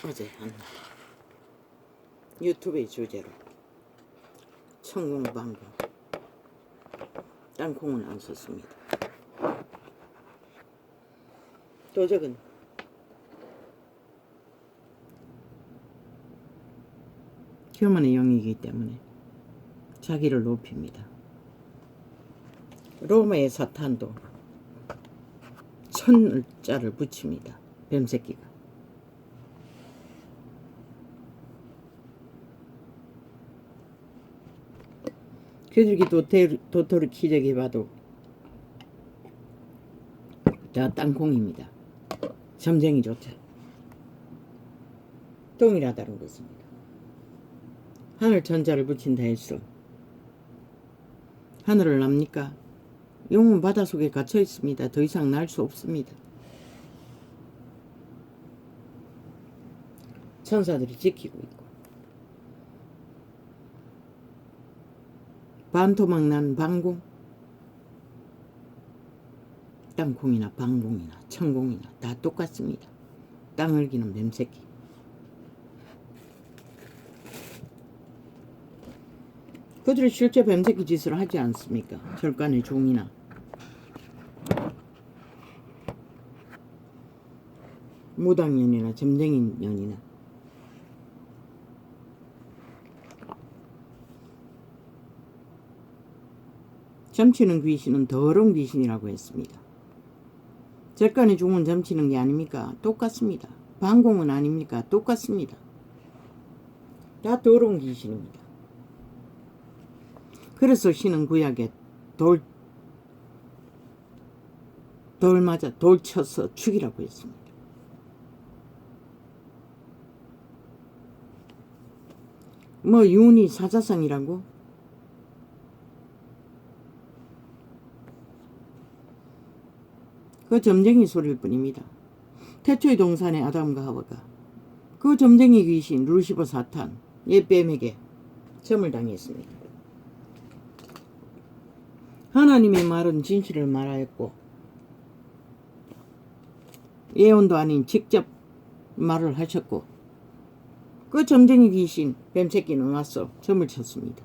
어제 한 유튜브의 주제로 천공방공 땅콩은 안 썼습니다. 도적은 교만의 영이기 때문에 자기를 높입니다. 로마의 사탄도 천자를 붙입니다. 뱀새끼가. 그들이 도토리 기저귀 봐도 다 땅콩입니다. 점쟁이조차 동일하다는 것입니다. 하늘 천자를 붙인다 해서 하늘을 납니까? 용은 바닷속에 갇혀 있습니다. 더 이상 날 수 없습니다. 천사들이 지키고 있고 반토막 난 방공, 땅콩이나 방공이나 천공이나 다 똑같습니다. 땅을 기는 뱀새끼. 그들이 실제 뱀새끼 짓을 하지 않습니까? 절간의 종이나 무당년이나 점쟁이년이나 점치는 귀신은 더러운 귀신이라고 했습니다. 절간의 종은 점치는 게 아닙니까? 똑같습니다. 방공은 아닙니까? 똑같습니다. 다 더러운 귀신입니다. 그래서 신은 구약에 돌 맞아 돌 쳐서 죽이라고 했습니다. 뭐 윤희 사자성이라고? 그 점쟁이 소리일 뿐입니다. 태초의 동산의 아담과 하와가 그 점쟁이 귀신 루시퍼 사탄 뱀에게 점을 당했습니다. 하나님의 말은 진실을 말하였고 예언도 아닌 직접 말을 하셨고 그 점쟁이 귀신 뱀새끼는 와서 점을 쳤습니다.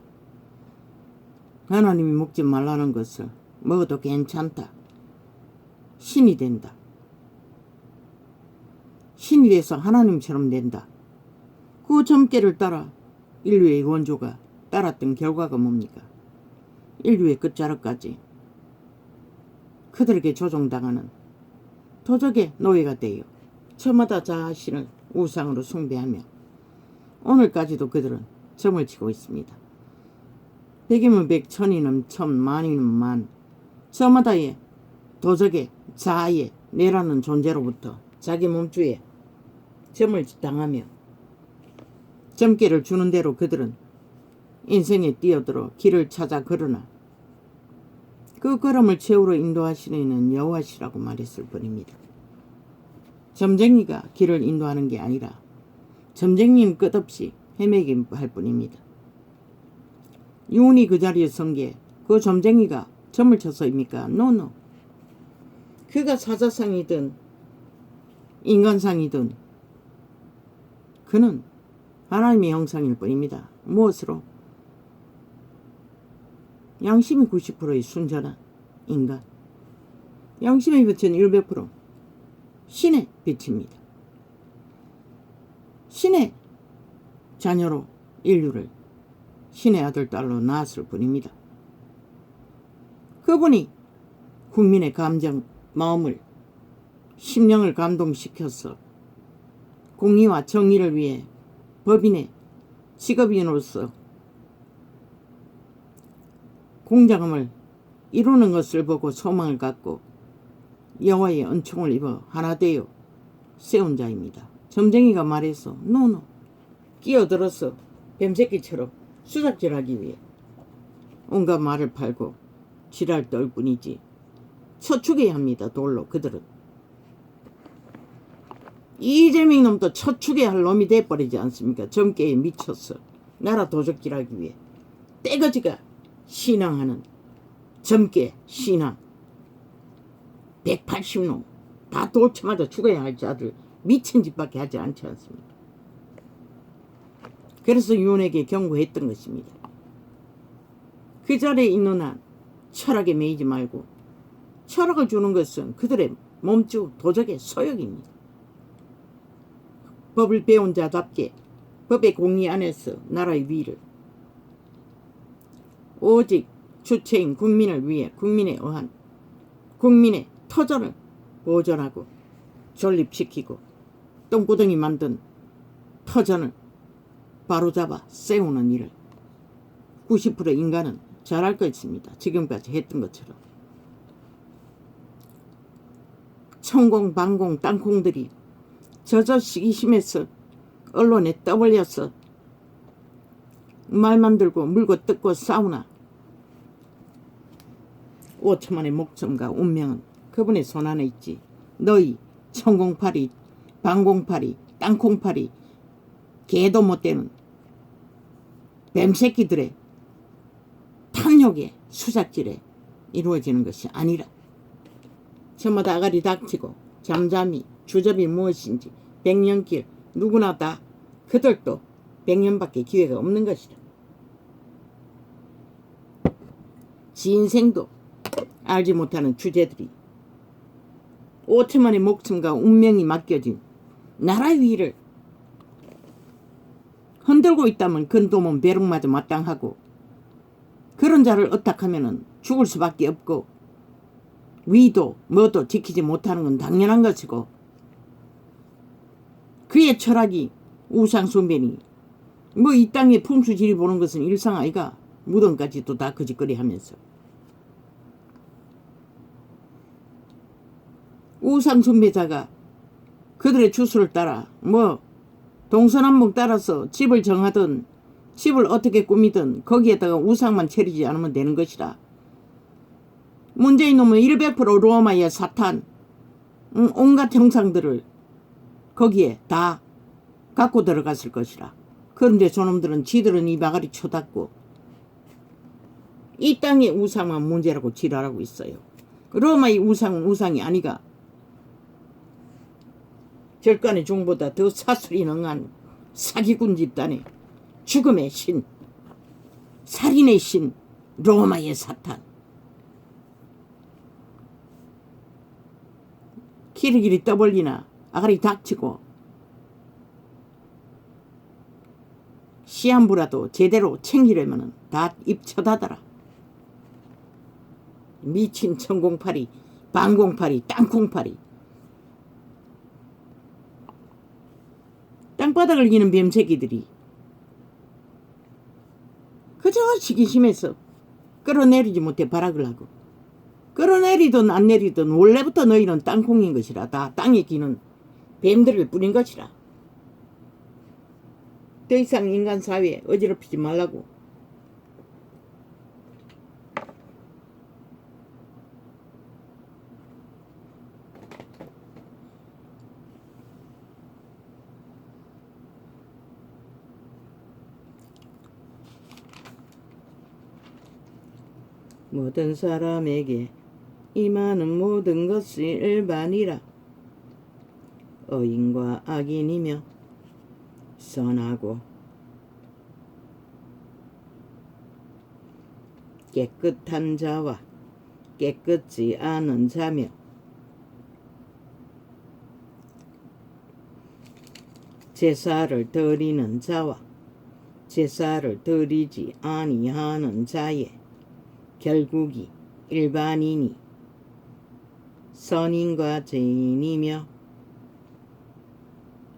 하나님이 먹지 말라는 것을 먹어도 괜찮다. 신이 된다. 신이 돼서 하나님처럼 된다. 그 점괘를 따라 인류의 원조가 따랐던 결과가 뭡니까? 인류의 끝자락까지 그들에게 조종당하는 도적의 노예가 되어 저마다 자신을 우상으로 숭배하며 오늘까지도 그들은 점을 치고 있습니다. 백이면 백, 천이면 천, 만이면 만, 저마다의 도적의 자아의 내라는 존재로부터 자기 몸주에 점을 당하며 점괘를 주는 대로 그들은 인생에 뛰어들어 길을 찾아 걸으나 그 걸음을 최후로 인도하시는 이는 여호와시라고 말했을 뿐입니다. 점쟁이가 길을 인도하는 게 아니라 점쟁이는 끝없이 헤매게 할 뿐입니다. 윤이 그 자리에 선 게 그 점쟁이가 점을 쳐서입니까? 노노. 그가 사자상이든 인간상이든 그는 하나님의 형상일 뿐입니다. 무엇으로? 양심이 90%의 순전한 인간, 양심의 빛은 100% 신의 빛입니다. 신의 자녀로 인류를 신의 아들 딸로 낳았을 뿐입니다. 그분이 국민의 감정, 마음을, 심령을 감동시켜서 공의와 정의를 위해 법인의 직업인으로서 공자금을 이루는 것을 보고 소망을 갖고 여호와의 은총을 입어 하나 되어 세운 자입니다. 점쟁이가 말해서 노노 끼어들어서 뱀새끼처럼 수작질하기 위해 온갖 말을 팔고 지랄 떨 뿐이지 쳐 죽여야 합니다. 돌로 그들은 이재명 놈도 쳐 죽여야 할 놈이 돼버리지 않습니까? 점괘에 미쳐서 나라 도적질하기 위해 떼거지가 신앙하는 점괘 신앙 180놈 다 돌쳐맞아 죽어야 할 자들 미친 짓밖에 하지 않지 않습니까? 그래서 윤에게 경고했던 것입니다. 그 자리에 있는 한 철학에 매이지 말고 철학을 주는 것은 그들의 몸주 도적의 소욕입니다. 법을 배운 자답게 법의 공의 안에서 나라의 위를 오직 주체인 국민을 위해 국민에 의한 국민의 터전을 보존하고 존립시키고 똥구덩이 만든 터전을 바로잡아 세우는 일을 90% 인간은 잘할 것입니다. 지금까지 했던 것처럼. 천공, 반공, 땅콩들이 저저 시기심에서 언론에 떠벌려서 말만 들고 물고 뜯고 싸우나 5천만의 목숨과 운명은 그분의 손 안에 있지. 너희 천공파리, 반공파리, 땅콩파리, 개도 못 되는 뱀새끼들의 탐욕의 수작질에 이루어지는 것이 아니라 저마다 아가리 닥치고 잠잠히 주접이 무엇인지 백년길 누구나 다 그들도 100년밖에 기회가 없는 것이다. 지 인생도 알지 못하는 주제들이 5천만의 목숨과 운명이 맡겨진 나라의 위를 흔들고 있다면 근도면 벼룩마저 마땅하고 그런 자를 어떡하면은 죽을 수밖에 없고 위도 뭐도 지키지 못하는 건 당연한 것이고 그의 철학이 우상숭배니 뭐 이 땅에 풍수지리 보는 것은 일상 아이가 무덤까지도 다 거짓거리 하면서 우상숭배자가 그들의 주술을 따라 뭐 동서남북 따라서 집을 정하든 집을 어떻게 꾸미든 거기에다가 우상만 차리지 않으면 되는 것이라. 문제인 놈은 100% 로마의 사탄 온갖 형상들을 거기에 다 갖고 들어갔을 것이라. 그런데 저놈들은 지들은 이 마가리 쳐닫고 이 땅의 우상만 문제라고 지랄하고 있어요. 로마의 우상은 우상이 아니가 절간의 종보다 더 사슬이 능한 사기꾼 집단의 죽음의 신, 살인의 신, 로마의 사탄. 키리키리 떠벌리나 아가리 닥치고 시한부라도 제대로 챙기려면 다 입 쳐닫아라. 미친 천공파리, 반공파리, 땅콩파리. 땅바닥을 기는 뱀새끼들이 그저 시기심에서 끌어내리지 못해 발악을 하고 끌어내리든 안 내리든 원래부터 너희는 땅콩인 것이라. 다 땅에 기는 뱀들을 뿌린 것이라. 더 이상 인간 사회에 어지럽히지 말라고. 모든 사람에게 임하는 모든 것이 일반이라. 의인과 악인이며 선하고 깨끗한 자와 깨끗지 않은 자며 제사를 드리는 자와 제사를 드리지 아니하는 자의 결국이 일반이니 선인과 죄인이며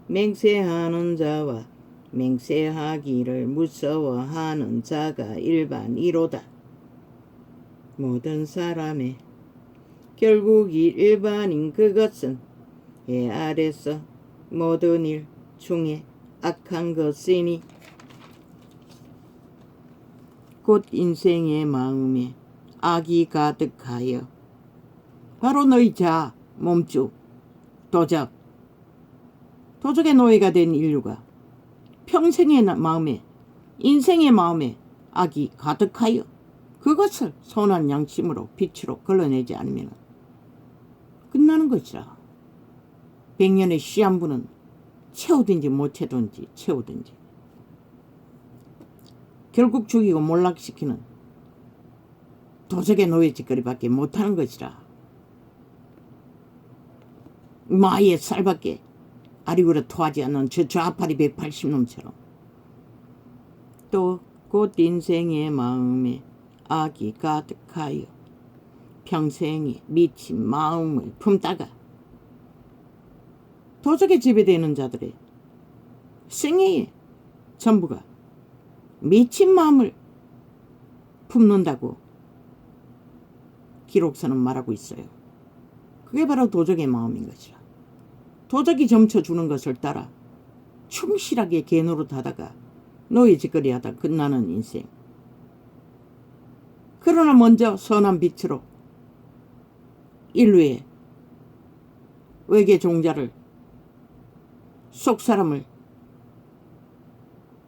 맹세하는 자와 맹세하기를 무서워하는 자가 일반이로다. 모든 사람의 결국이 일반인 그것은 해 아래서 모든 일 중에 악한 것이니 곧 인생의 마음에 악이 가득하여 바로 너희 자 몸주 도적의 노예가 된 인류가 평생의 마음에 인생의 마음에 악이 가득하여 그것을 선한 양심으로 빛으로 걸러내지 않으면 끝나는 것이라. 100년의 시한부는 채우든지 못 채우든지 결국 죽이고 몰락시키는 도적의 노예짓거리밖에 못하는 것이라. 마의 쌀밖에 아리구려 토하지 않는 저 좌파리 180놈처럼. 또 곧 인생의 마음에 악이 가득하여 평생에 미친 마음을 품다가 도적에 지배되는 자들의 생애에 전부가 미친 마음을 품는다고 기록서는 말하고 있어요. 그게 바로 도적의 마음인 것이라. 도적이 점쳐주는 것을 따라 충실하게 개노릇하다가 노예짓거리하다 끝나는 인생. 그러나 먼저 선한 빛으로 인류의 외계 종자를 속사람을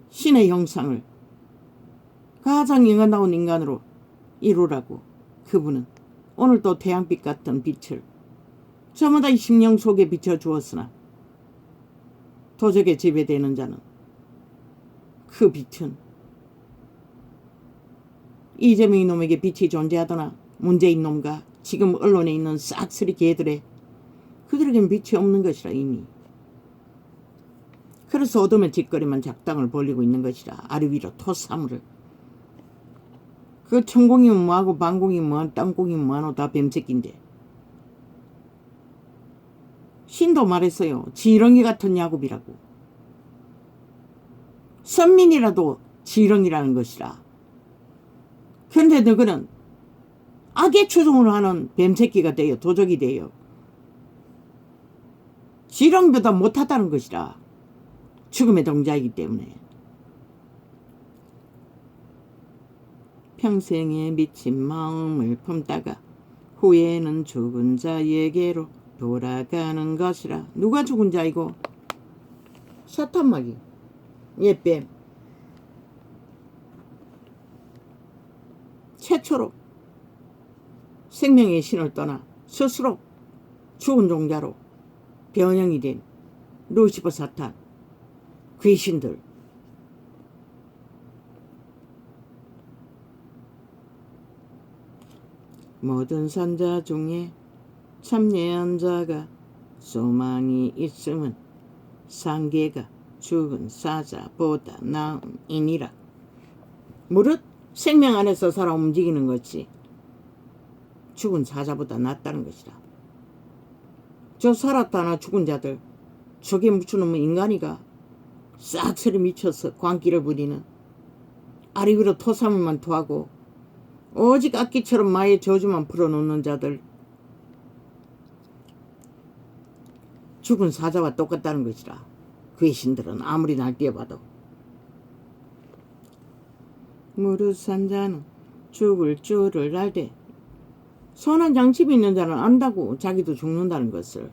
신의 형상을 가장 인간다운 인간으로 이루라고 그분은 오늘 또 태양빛 같은 빛을 저마다 이 심령 속에 비춰주었으나 도적에 지배되는 자는 그 빛은 이재명 이놈에게 빛이 존재하더나 문재인 놈과 지금 언론에 있는 싹쓸이 개들의 그들에겐 빛이 없는 것이라. 이미 그래서 어둠의 짓거리만 작당을 벌리고 있는 것이라. 아래 위로 토사물을 그 천공이면 뭐하고 반공이면 뭐하고 땅공이면 뭐하노 다 뱀새끼인데. 신도 말했어요. 지렁이 같은 야곱이라고. 선민이라도 지렁이라는 것이라. 그런데 너희는 악의 추종을 하는 뱀새끼가 돼요. 도적이 돼요. 지렁이보다 못하다는 것이라. 죽음의 동자이기 때문에. 평생에 미친 마음을 품다가 후에는 죽은 자에게로 돌아가는 것이라. 누가 죽은 자이고? 사탄마귀. 예뱀. 최초로 생명의 신을 떠나 스스로 죽은 종자로 변형이 된 루시퍼 사탄 귀신들. 모든 선자 중에 참여한 자가 소망이 있음은 상계가 죽은 사자보다 나음이니라. 무릇 생명 안에서 살아 움직이는 것이 죽은 사자보다 낫다는 것이라. 저 살았다나 죽은 자들 저게 무슨 놈의 인간이가 싹쓸이 미쳐서 광기를 부리는 아리 위로 토사물만 토하고 오직 악기처럼 마의 저주만 풀어놓는 자들 죽은 사자와 똑같다는 것이라. 귀신들은 아무리 날뛰어봐도. 무릇 산 자는 죽을 줄을 알되 선한 양심이 있는 자는 안다고 자기도 죽는다는 것을.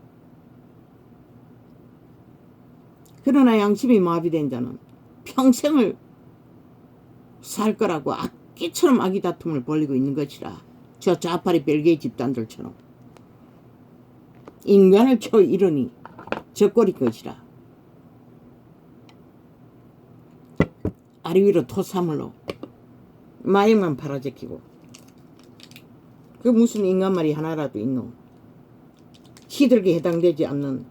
그러나 양심이 마비된 자는 평생을 살 거라고 악기처럼 악의 다툼을 벌이고 있는 것이라. 저 좌파리 벨기에 집단들처럼 인간을 쳐 이르니 저 꼴이 것이라. 아리 위로 토사물로 마약만 팔아제키고 그 무슨 인간말이 하나라도 있노. 시들게 해당되지 않는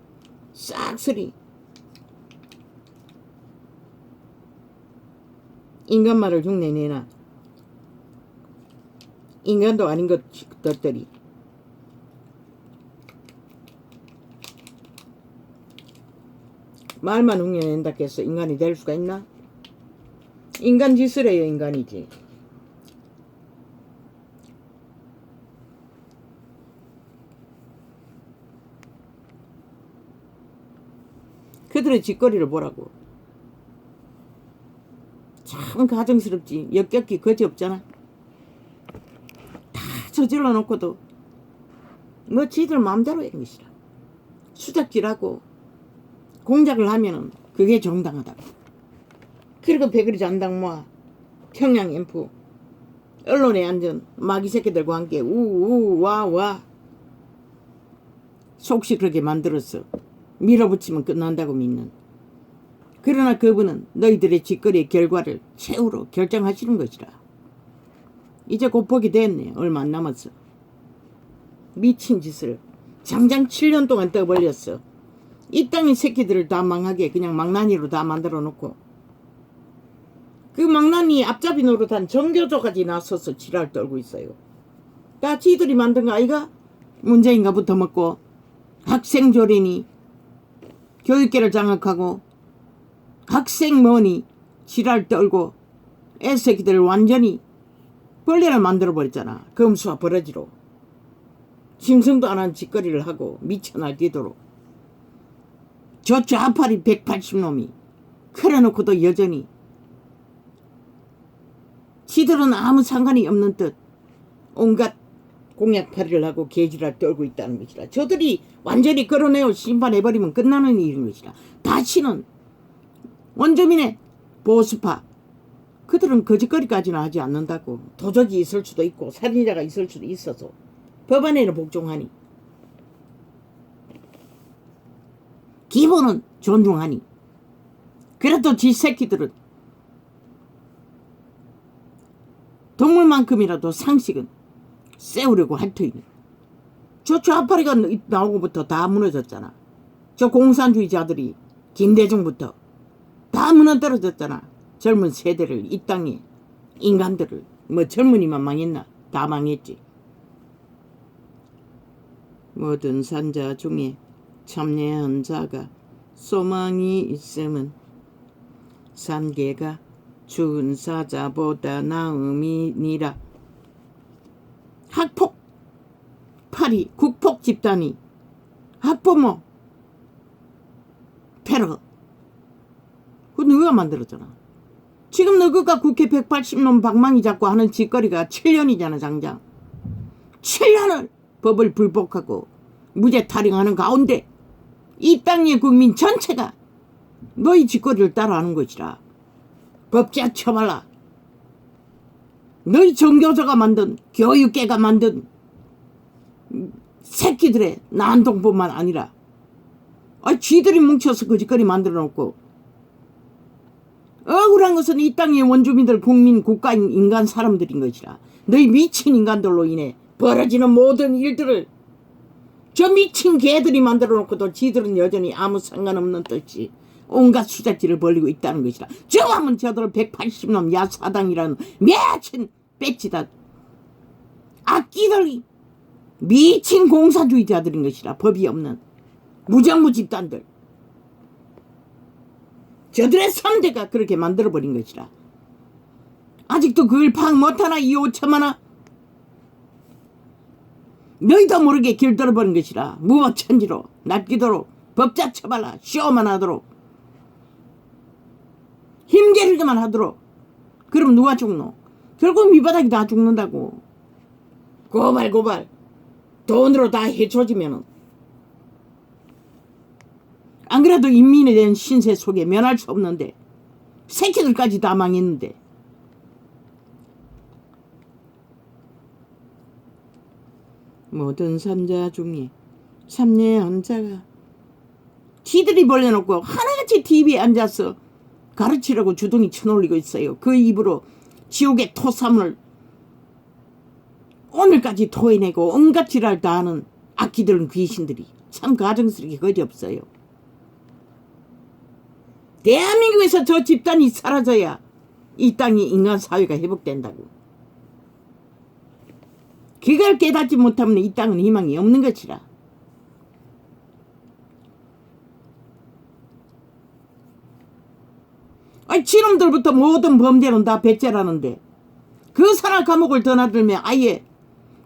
싹쓸이 인간말을 흉내내나 인간도 아닌 것들이 말만 흉내낸다 해서 인간이 될 수가 있나? 인간 짓을 해요. 인간이지. 그들의 짓거리를 보라고. 참 가증스럽지. 역겹기 거지없잖아. 다 저질러 놓고도 뭐 지들 마음대로 하는 것이라. 수작질하고 공작을 하면은 그게 정당하다고. 그리고 백그리 잔당 모아 평양 엠프 언론에 앉은 마귀 새끼들과 함께 우우 와와 속시 그렇게 만들었어. 밀어붙이면 끝난다고 믿는 그러나 그분은 너희들의 짓거리의 결과를 최후로 결정하시는 것이라. 이제 곧 보게 됐네. 얼마 안 남았어. 미친 짓을 장장 7년 동안 떠벌렸어. 이 땅의 새끼들을 다 망하게 그냥 망나니로 다 만들어 놓고 그 망나니 앞잡이 노릇한 정교조까지 나서서 지랄 떨고 있어요. 다 지들이 만든 거 아이가? 문재인가 붙어먹고 학생조리니 교육계를 장악하고 학생 뭐니 지랄 떨고 애새끼들 완전히 벌레를 만들어버렸잖아. 금수와 버러지로. 짐승도 안 한 짓거리를 하고 미쳐 날뛰도록. 저 좌파리 180놈이 그래놓고도 여전히 지들은 아무 상관이 없는 듯 온갖 공약팔이를 하고 개지랄 떨고 있다는 것이라. 저들이 완전히 끌어내어 심판해버리면 끝나는 일인 것이라. 다시는 원주민의 보수파 그들은 거짓거리까지는 하지 않는다고. 도적이 있을 수도 있고 살인자가 있을 수도 있어서 법안에는 복종하니 기본은 존중하니 그래도 지 새끼들은 동물만큼이라도 상식은 세우려고 할 터이니. 저 좌파리가 나오고부터 다 무너졌잖아. 저 공산주의자들이 김대중부터 다 무너뜨려졌잖아. 젊은 세대를 이 땅에 인간들을 뭐 젊은이만 망했나? 다 망했지. 모든 산자 중에 참여한 자가 소망이 있음은 산계가 죽은 사자보다 나음이니라. 학폭 파리 국폭 집단이 학부모 테러 그거 누가 만들었잖아. 지금 너가 국회 180놈 방망이 잡고 하는 짓거리가 7년이잖아. 장장 7년을 법을 불복하고 무죄 타령하는 가운데 이 땅의 국민 전체가 너희 짓거리를 따라하는 것이라. 법자 처발라. 너희 정교조가 만든 교육계가 만든 새끼들의 난동뿐만 아니라 쥐들이 뭉쳐서 그 짓거리 만들어 놓고 억울한 것은 이 땅의 원주민들 국민 국가인 인간 사람들인 것이라. 너희 미친 인간들로 인해 벌어지는 모든 일들을 저 미친 개들이 만들어 놓고도 지들은 여전히 아무 상관없는 듯이 온갖 수작질을 벌리고 있다는 것이라. 저하면 저들 180놈 야사당이라는 미친 배치다 악기들이 미친 공사주의자들인 것이라. 법이 없는 무정부 집단들. 저들의 3대가 그렇게 만들어버린 것이라. 아직도 그걸 파악 못하나 이 5천만아. 너희도 모르게 길들어버린 것이라. 무법천지로 납기도록 법자 처발라. 쇼만 하도록 힘겨루기만 하도록. 그럼 누가 죽노? 결국 밑바닥이 다 죽는다고. 고발 돈으로 다 해쳐지면은 안 그래도 인민에 대한 신세 속에 면할 수 없는데 새끼들까지 다 망했는데. 모든 산자 중에 삼례한 자가 지들이 벌려놓고 하나같이 TV에 앉아서 가르치려고 주둥이 쳐놀리고 있어요. 그 입으로 지옥의 토사물을 오늘까지 토해내고 온갖 지랄 다 하는 악기들은 귀신들이 참 가정스럽게 거지 없어요. 대한민국에서 저 집단이 사라져야 이 땅이 인간 사회가 회복된다고. 그걸 깨닫지 못하면 이 땅은 희망이 없는 것이라. 지놈들부터 모든 범죄는 다 배째라는데 그 산악 감옥을 드나들면 아예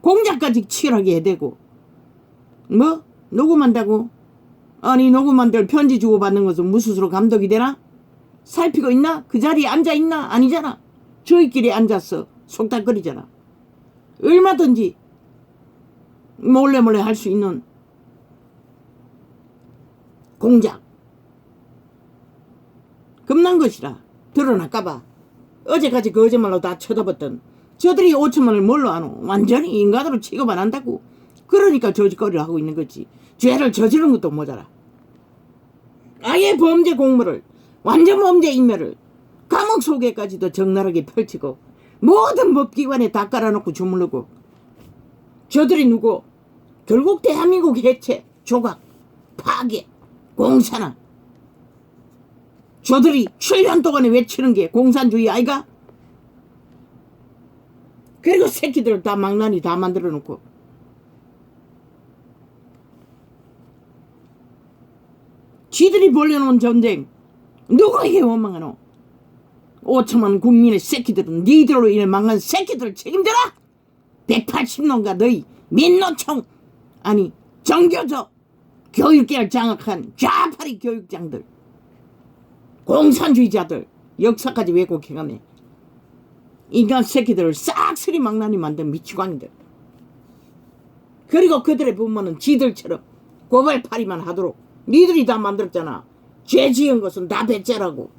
공작까지 치열하게 해대고 뭐? 녹음한다고? 아니 녹음한들 편지 주고받는 것은 무스스로 감독이 되나? 살피고 있나? 그 자리에 앉아있나? 아니잖아. 저희끼리 앉아서 속닥거리잖아. 얼마든지 몰래 할 수 있는 공작 겁난 것이라. 드러날까봐 어제까지 거짓말로 다 쳐다봤던 저들이 5천만을 뭘로 하노? 완전히 인간으로 취급 안 한다고. 그러니까 저짓거리를 하고 있는 거지. 죄를 저지른 것도 모자라. 아예 범죄 공모를 완전 범죄인멸을 감옥 속에까지도 적나라하게 펼치고 모든 법기관에 다 깔아놓고 주물르고 저들이 누구? 결국 대한민국 해체, 조각, 파괴, 공산화. 저들이 7년 동안에 외치는 게 공산주의 아이가? 그리고 새끼들을 다 망나니 다 만들어 놓고 지들이 벌려놓은 전쟁 누구에게 원망하노? 5천만 국민의 새끼들은 니들로 인해 망한 새끼들을 책임져라! 180년가 너희 민노총 아니 정교조 교육계를 장악한 좌파리 교육장들 공산주의자들 역사까지 왜곡해가네. 인간 새끼들을 싹쓸이 망나니 만든 미치광이들. 그리고 그들의 부모는 지들처럼 고발파리만 하도록 니들이 다 만들었잖아. 죄 지은 것은 다 배째라고.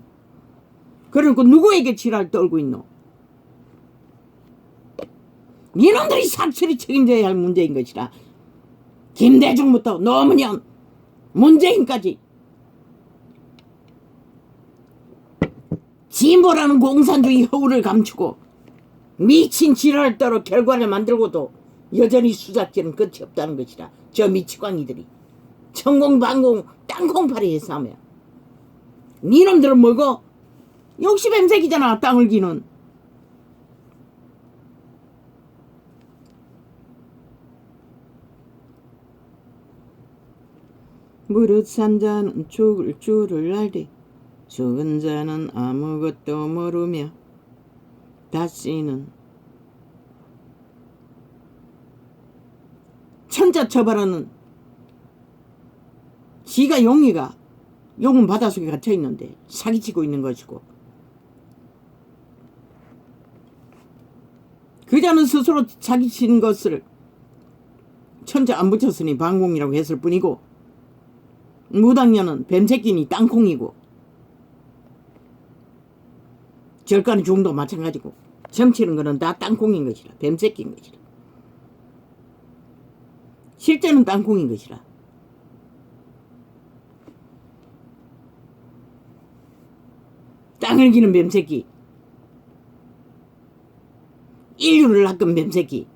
그러니까 누구에게 지랄 떨고 있노? 이놈들이 삭실히 책임져야 할 문제인 것이라. 김대중부터 노무현, 문재인까지 진보라는 공산주의 허울을 감추고 미친 지랄을 떨어 결과를 만들고도 여전히 수작질은 끝이 없다는 것이라. 저 미치광이들이 천공방공 땅콩파리에 싸며 니놈들은 뭐고? 역시 뱀새끼잖아. 땅을 기는. 무릇 산 자는 죽을 줄을 알되 죽은 자는 아무것도 모르며 다시는 천자 처벌하는 지가 용이가 용은 바닷속에 갇혀있는데 사기치고 있는 것이고 그 자는 스스로 사기치는 것을 천자 안 붙였으니 방공이라고 했을 뿐이고 무당년은 뱀새끼니 땅콩이고 절간의 중도 마찬가지고 점치는 거는 다 땅콩인 것이라. 뱀새끼인 것이라. 실제는 땅콩인 것이라. 땅을 기는 뱀새끼, 인류를 낚은 뱀새끼,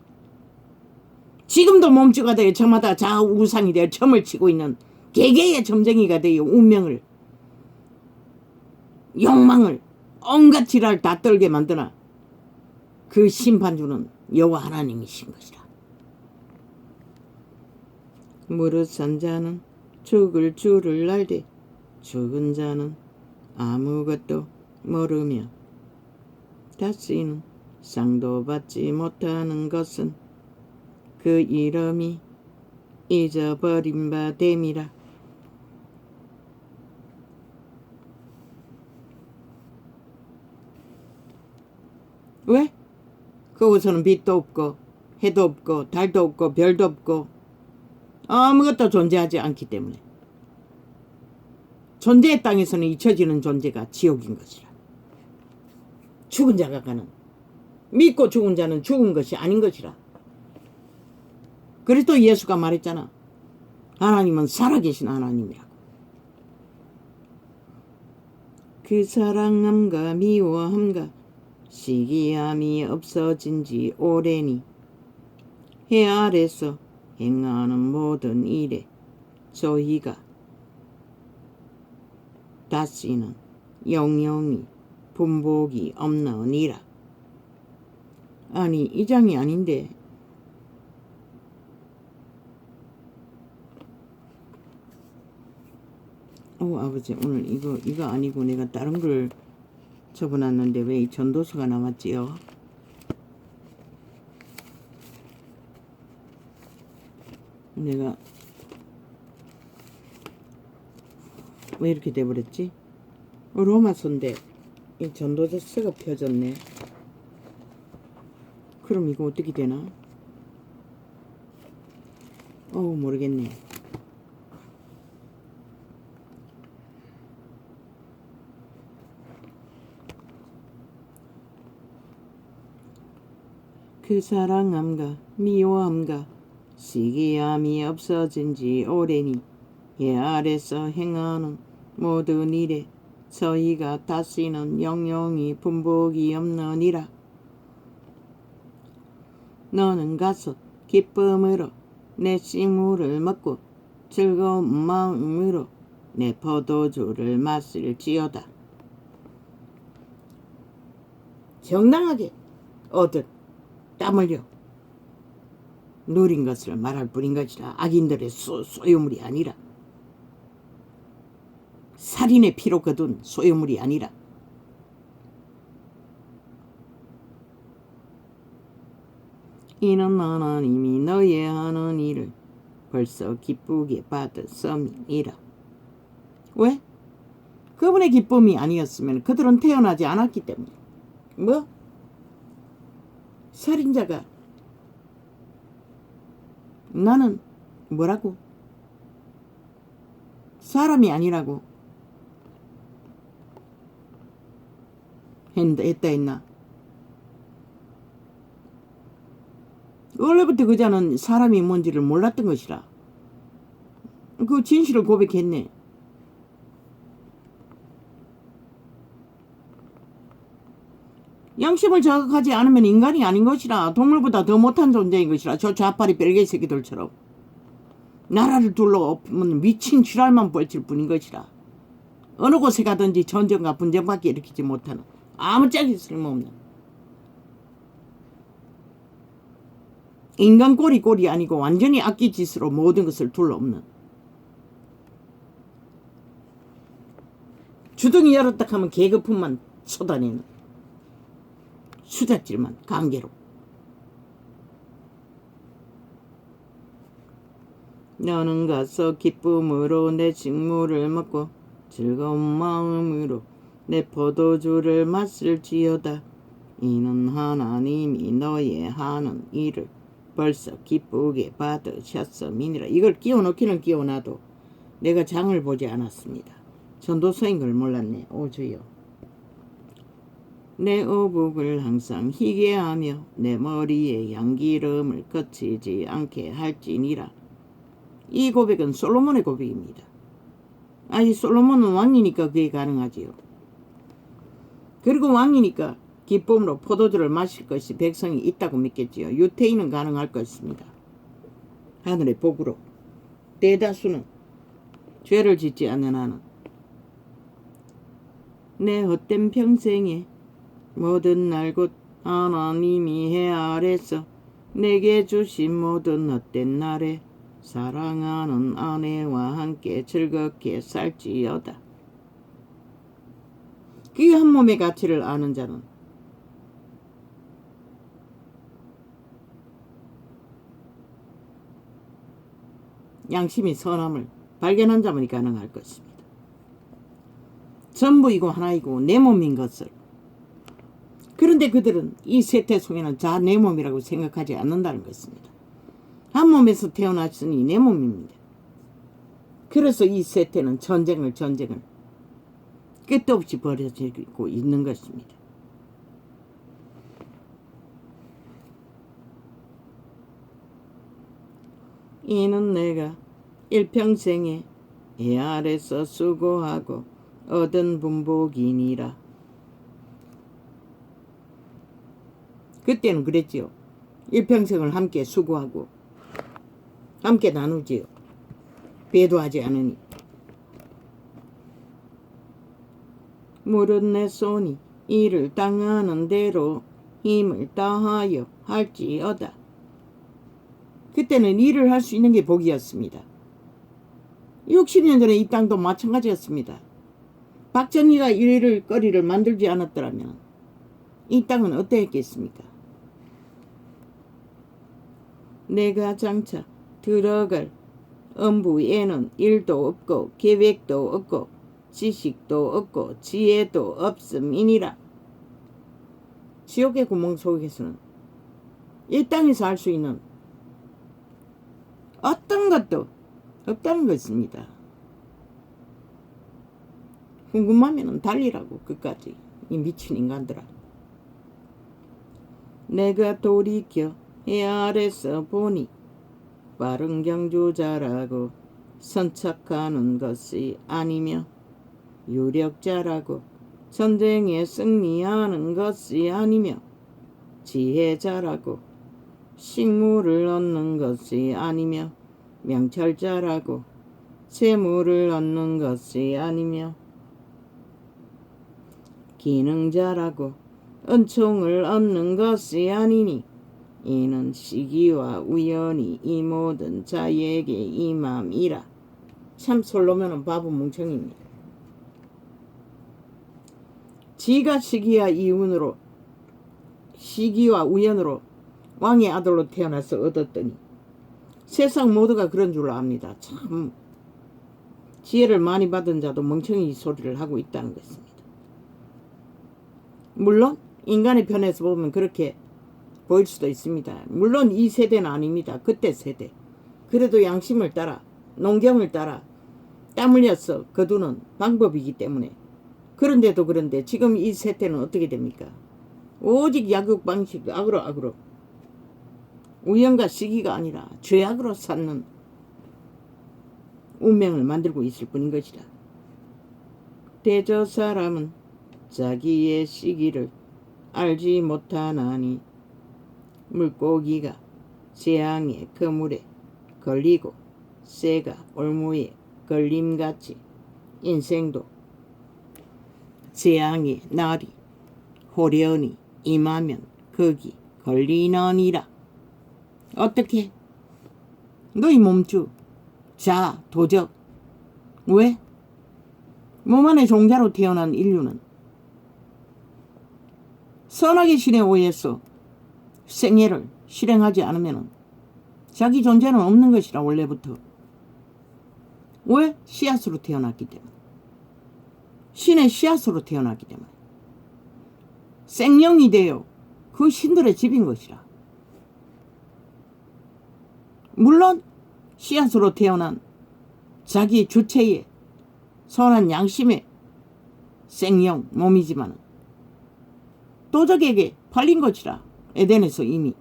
지금도 몸뚱아리에 저마다 좌우상이 되어 점을 치고 있는 개개의 점쟁이가 되어 운명을 욕망을 온갖 지랄 다 떨게 만드나 그 심판주는 여호와 하나님이신 것이라. 무릇 산 자는 죽을 줄을 알되 죽은 자는 아무것도 모르며 다시는 상도 받지 못하는 것은 그 이름이 잊어버린 바 됨이라. 왜? 그곳에는 빛도 없고 해도 없고 달도 없고 별도 없고 아무것도 존재하지 않기 때문에 존재의 땅에서는 잊혀지는 존재가 지옥인 것이라. 죽은 자가 가는 믿고 죽은 자는 죽은 것이 아닌 것이라. 그래서 예수가 말했잖아. 하나님은 살아계신 하나님이라고. 그 사랑함과 미워함과 시기함이 없어진 지 오래니 해 아래서 행하는 모든 일에 저희가 다시는 영영이 분복이 없느니라. 아니 이 장이 아닌데 아버지 오늘 이거 아니고 내가 다른 걸 적어놨는데 왜 이 전도서가 남았지요? 내가 왜 이렇게 돼버렸지? 로마서인데 이 전도서가 펴졌네. 그럼 이거 어떻게 되나? 모르겠네. 그 사랑함과 미워함과 시기함이 없어진 지 오래니 해 아래서 행하는 모든 일에 저희가 다시는 영영이 분복이 없느니라. 너는 가서 기쁨으로 내 식물을 먹고 즐거운 마음으로 내 포도주를 마실지어다. 정당하게 얻은 땀 흘려 누린 것을 말할 뿐인 것이라. 악인들의 소유물이 아니라, 살인의 피로 거둔 소유물이 아니라. 이는 하나님이 너의 하는 일을 벌써 기쁘게 받았음이라. 왜? 그분의 기쁨이 아니었으면 그들은 태어나지 않았기 때문에. 뭐? 살인자가 나는 뭐라고? 사람이 아니라고 했다 했나? 원래부터 그자는 사람이 뭔지를 몰랐던 것이라. 그 진실을 고백했네. 양심을 자극하지 않으면 인간이 아닌 것이라. 동물보다 더 못한 존재인 것이라. 저 좌파리 벨개 새끼들처럼 나라를 둘러엎으면 미친 지랄만 뻘칠 뿐인 것이라. 어느 곳에 가든지 전쟁과 분쟁밖에 일으키지 못하는 아무짝에 쓸모없는 인간 꼴이 아니고 완전히 악기짓으로 모든 것을 둘러엎는, 주둥이 열었다 하면 개거품만 쏟아내는 수작질만 강제로. 너는 가서 기쁨으로 내 식물을 먹고 즐거운 마음으로 내 포도주를 마실지어다. 이는 하나님이 너의 하는 일을 벌써 기쁘게 받으셨음이니라. 이걸 끼워넣기는 끼워놔도 내가 장을 보지 않았습니다. 전도서인 걸 몰랐네. 오 주여. 내 어복을 항상 희게 하며 내 머리에 양기름을 거치지 않게 할지니라. 이 고백은 솔로몬의 고백입니다. 아니, 솔로몬은 왕이니까 그게 가능하지요. 그리고 왕이니까 기쁨으로 포도주를 마실 것이 백성이 있다고 믿겠지요. 유태인은 가능할 것입니다. 하늘의 복으로. 대다수는 죄를 짓지 않는 한은. 내 헛된 평생에 모든 날 곧 하나님이 해 아래서 내게 주신 모든 헛된 날에 사랑하는 아내와 함께 즐겁게 살지어다. 그 한 몸의 가치를 아는 자는 양심이 선함을 발견한 자만이 가능할 것입니다. 전부이고 하나이고 내 몸인 것을. 그런데 그들은 이 세태 속에는 자 내 몸이라고 생각하지 않는다는 것입니다. 한 몸에서 태어났으니 내 몸입니다. 그래서 이 세태는 전쟁을 끝도 없이 벌어지고 있는 것입니다. 이는 내가 일평생에 애 아래서 수고하고 얻은 분복이니라. 그때는 그랬지요. 일평생을 함께 수고하고 함께 나누지요. 배도하지 않으니. 무릇 내 손이 이를 당하는 대로 힘을 다하여 할지어다. 그때는 일을 할 수 있는 게 복이었습니다. 60년 전에 이 땅도 마찬가지였습니다. 박정희가 일을 거리를 만들지 않았더라면 이 땅은 어떠했겠습니까? 내가 장차 들어갈 엄부에는 일도 없고 계획도 없고 지식도 없고 지혜도 없음이니라. 지옥의 구멍 속에서는 이 땅에서 할 수 있는 어떤 것도 없다는 것입니다. 궁금하면 달리라고 끝까지, 이 미친 인간들아. 내가 돌이켜 해 아래서 보니 빠른 경주자라고 선착하는 것이 아니며 유력자라고 전쟁에 승리하는 것이 아니며 지혜자라고 식물을 얻는 것이 아니며 명철자라고 재물을 얻는 것이 아니며 기능자라고 은총을 얻는 것이 아니니 이는 시기와 우연이 이 모든 자에게 임함이라. 참 솔로몬은 바보 멍청입니다. 지가 시기와 우연으로 왕의 아들로 태어나서 얻었더니 세상 모두가 그런 줄 압니다. 참 지혜를 많이 받은 자도 멍청이 소리를 하고 있다는 것입니다. 물론 인간의 편에서 보면 그렇게 보일 수도 있습니다. 물론 이 세대는 아닙니다. 그때 세대. 그래도 양심을 따라 농경을 따라 땀 흘려서 거두는 방법이기 때문에. 그런데 지금 이 세대는 어떻게 됩니까? 오직 약육 방식 악으로 우연과 시기가 아니라 죄악으로 쌓는 운명을 만들고 있을 뿐인 것이라. 대저 사람은 자기의 시기를 알지 못하나니 물고기가 재앙의 그물에 걸리고 새가 올무에 걸림같이 인생도 재앙의 날이 호련히 임하면 거기 걸리느니라. 어떻게? 너희 몸주 자 도적. 왜? 몸 안에 종자로 태어난 인류는 선악의 신에 의해서 생애를 실행하지 않으면 자기 존재는 없는 것이라. 원래부터. 왜? 씨앗으로 태어났기 때문에. 신의 씨앗으로 태어났기 때문에. 생명이 되어 그 신들의 집인 것이라. 물론 씨앗으로 태어난 자기 주체의 선한 양심의 생명 몸이지만 도적에게 팔린 것이라. 에덴에서 이미.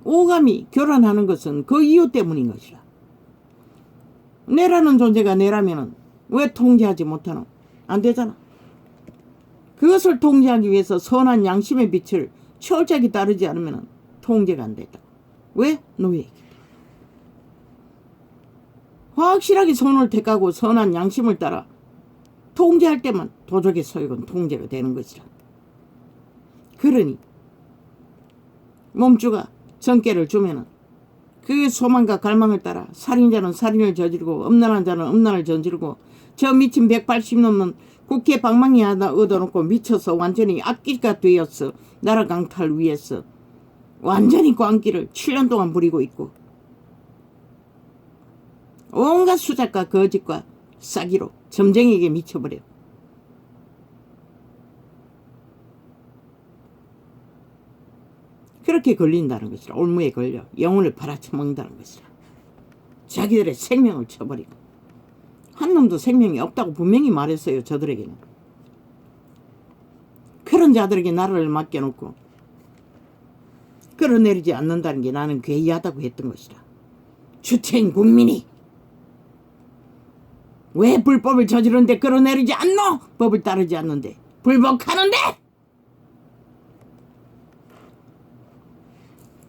오감이 교란하는 것은 그 이유 때문인 것이라. 내라는 존재가 내라면은 왜 통제하지 못하노? 안 되잖아. 그것을 통제하기 위해서 선한 양심의 빛을 철저하게 따르지 않으면 통제가 안 된다. 왜? 노예이기 때문에. 확실하게 손을 택하고 선한 양심을 따라 통제할 때만 도적의 소욕은 통제가 되는 것이라. 그러니 몸주가 전개를 주면은 그 소망과 갈망을 따라 살인자는 살인을 저지르고 음란한 자는 음란을 저지르고 저 미친 180 넘는 국회 방망이 하나 얻어놓고 미쳐서 완전히 악기가 되었어. 나라 강탈 위해서 완전히 광기를 7년 동안 부리고 있고 온갖 수작과 거짓과 싸기로 점쟁이에게 미쳐버려. 그렇게 걸린다는 것이라. 올무에 걸려 영혼을 팔아쳐먹는다는 것이라. 자기들의 생명을 쳐버리고. 한 놈도 생명이 없다고 분명히 말했어요. 저들에게는. 그런 자들에게 나라를 맡겨놓고 끌어내리지 않는다는 게 나는 괴이하다고 했던 것이라. 주체인 국민이 왜 불법을 저지르는데 끌어내리지 않노? 법을 따르지 않는데 불복하는데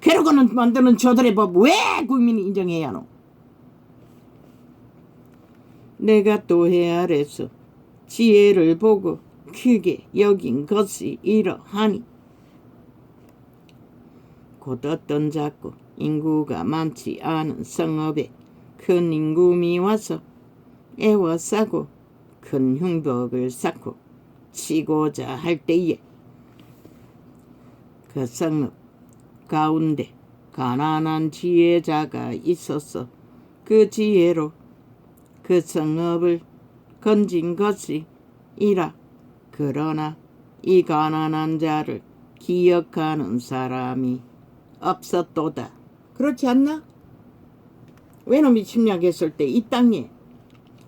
그러고는 만드는 저들의 법 왜 국민이 인정해야 하노? 내가 또 해 아래서 지혜를 보고 크게 여긴 것이 이러하니 곧 어떤 작고 인구가 많지 않은 성읍에 큰 임금이 와서 애워싸고 큰 흉벽을 쌓고 치고자 할 때에 그 성읍 가운데 가난한 지혜자가 있었어. 그 지혜로 그 성읍을 건진 것이 이라. 그러나 이 가난한 자를 기억하는 사람이 없었도다. 그렇지 않나? 외놈이 침략했을 때 이 땅에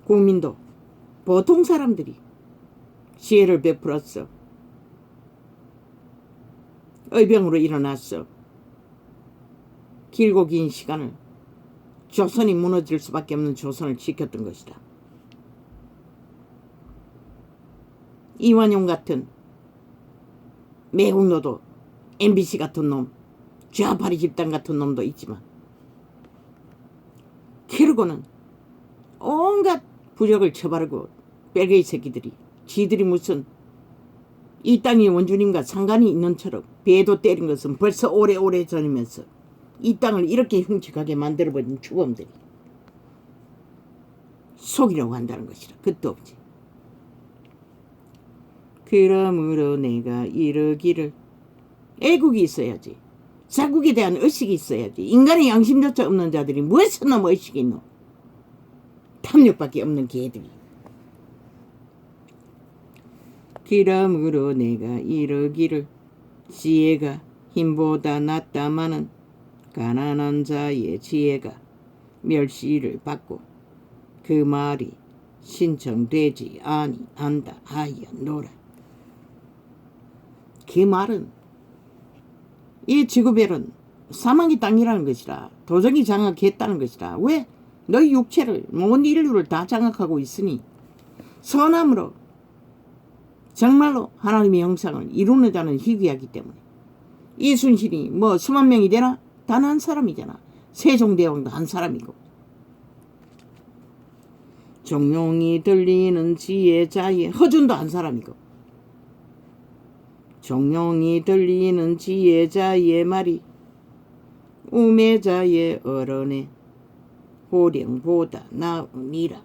국민도 보통 사람들이 지혜를 베풀었어. 의병으로 일어났어. 길고 긴 시간을 조선이 무너질 수밖에 없는 조선을 지켰던 것이다. 이완용 같은 매국노도, MBC 같은 놈, 좌파리 집단 같은 놈도 있지만, 그러고는 온갖 부적을 쳐바르고 뺄개이 새끼들이 지들이 무슨 이 땅이 원주님과 상관이 있는 처럼 배도 때린 것은 벌써 오래오래 전이면서 이 땅을 이렇게 흉측하게 만들어버린 주범들이 속이려고 한다는 것이라. 끝도 없지. 그러므로 내가 이러기를, 애국이 있어야지. 자국에 대한 의식이 있어야지. 인간의 양심조차 없는 자들이 무엇을 너무 의식이 있노. 탐욕밖에 없는 개들이. 그러므로 내가 이러기를, 지혜가 힘보다 낫다마는 가난한 자의 지혜가 멸시를 받고 그 말이 신청되지 아니한다 하였노라. 그 말은 이 지구별은 사망의 땅이라는 것이라. 도적이 장악했다는 것이라. 왜? 너희 육체를, 온 인류를 다 장악하고 있으니 선함으로 정말로 하나님의 형상을 이루는 자는 희귀하기 때문에. 이순신이 뭐 수만 명이 되나? 단 한 사람이잖아. 세종대왕도 한 사람이고. 정룡이 들리는 지혜자의 허준도 한 사람이고. 정룡이 들리는 지혜자의 말이 우매자의 어른의 호령보다 나으니라.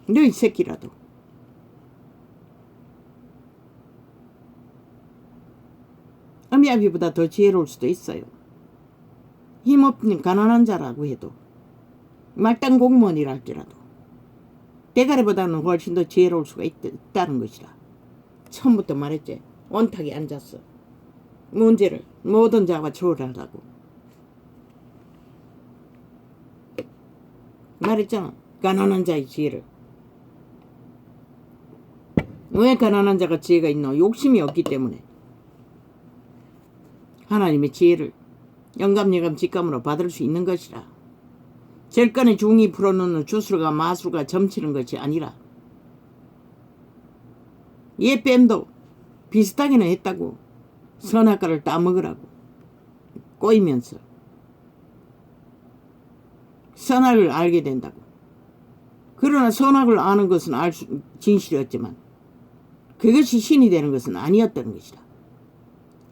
너희 새끼라도 어미아비보다 더 지혜로울 수도 있어요. 힘없는 가난한 자라고 해도, 말단 공무원이라 할지라도 대가리보다는 훨씬 더 지혜로울 수가 있다는 것이라. 처음부터 말했지. 온탁에 앉았어. 문제를 모든 자가 조율하라고 말했잖아. 가난한 자의 지혜를. 왜 가난한 자가 지혜가 있노? 욕심이 없기 때문에. 하나님의 지혜를 영감예감 직감으로 받을 수 있는 것이라. 절간에 중이 풀어놓는 주술과 마술과 점치는 것이 아니라. 얘 뺨도 비슷하게는 했다고. 선악과를 따먹으라고 꼬이면서 선악을 알게 된다고. 그러나 선악을 아는 것은 진실이었지만 그것이 신이 되는 것은 아니었다는 것이다.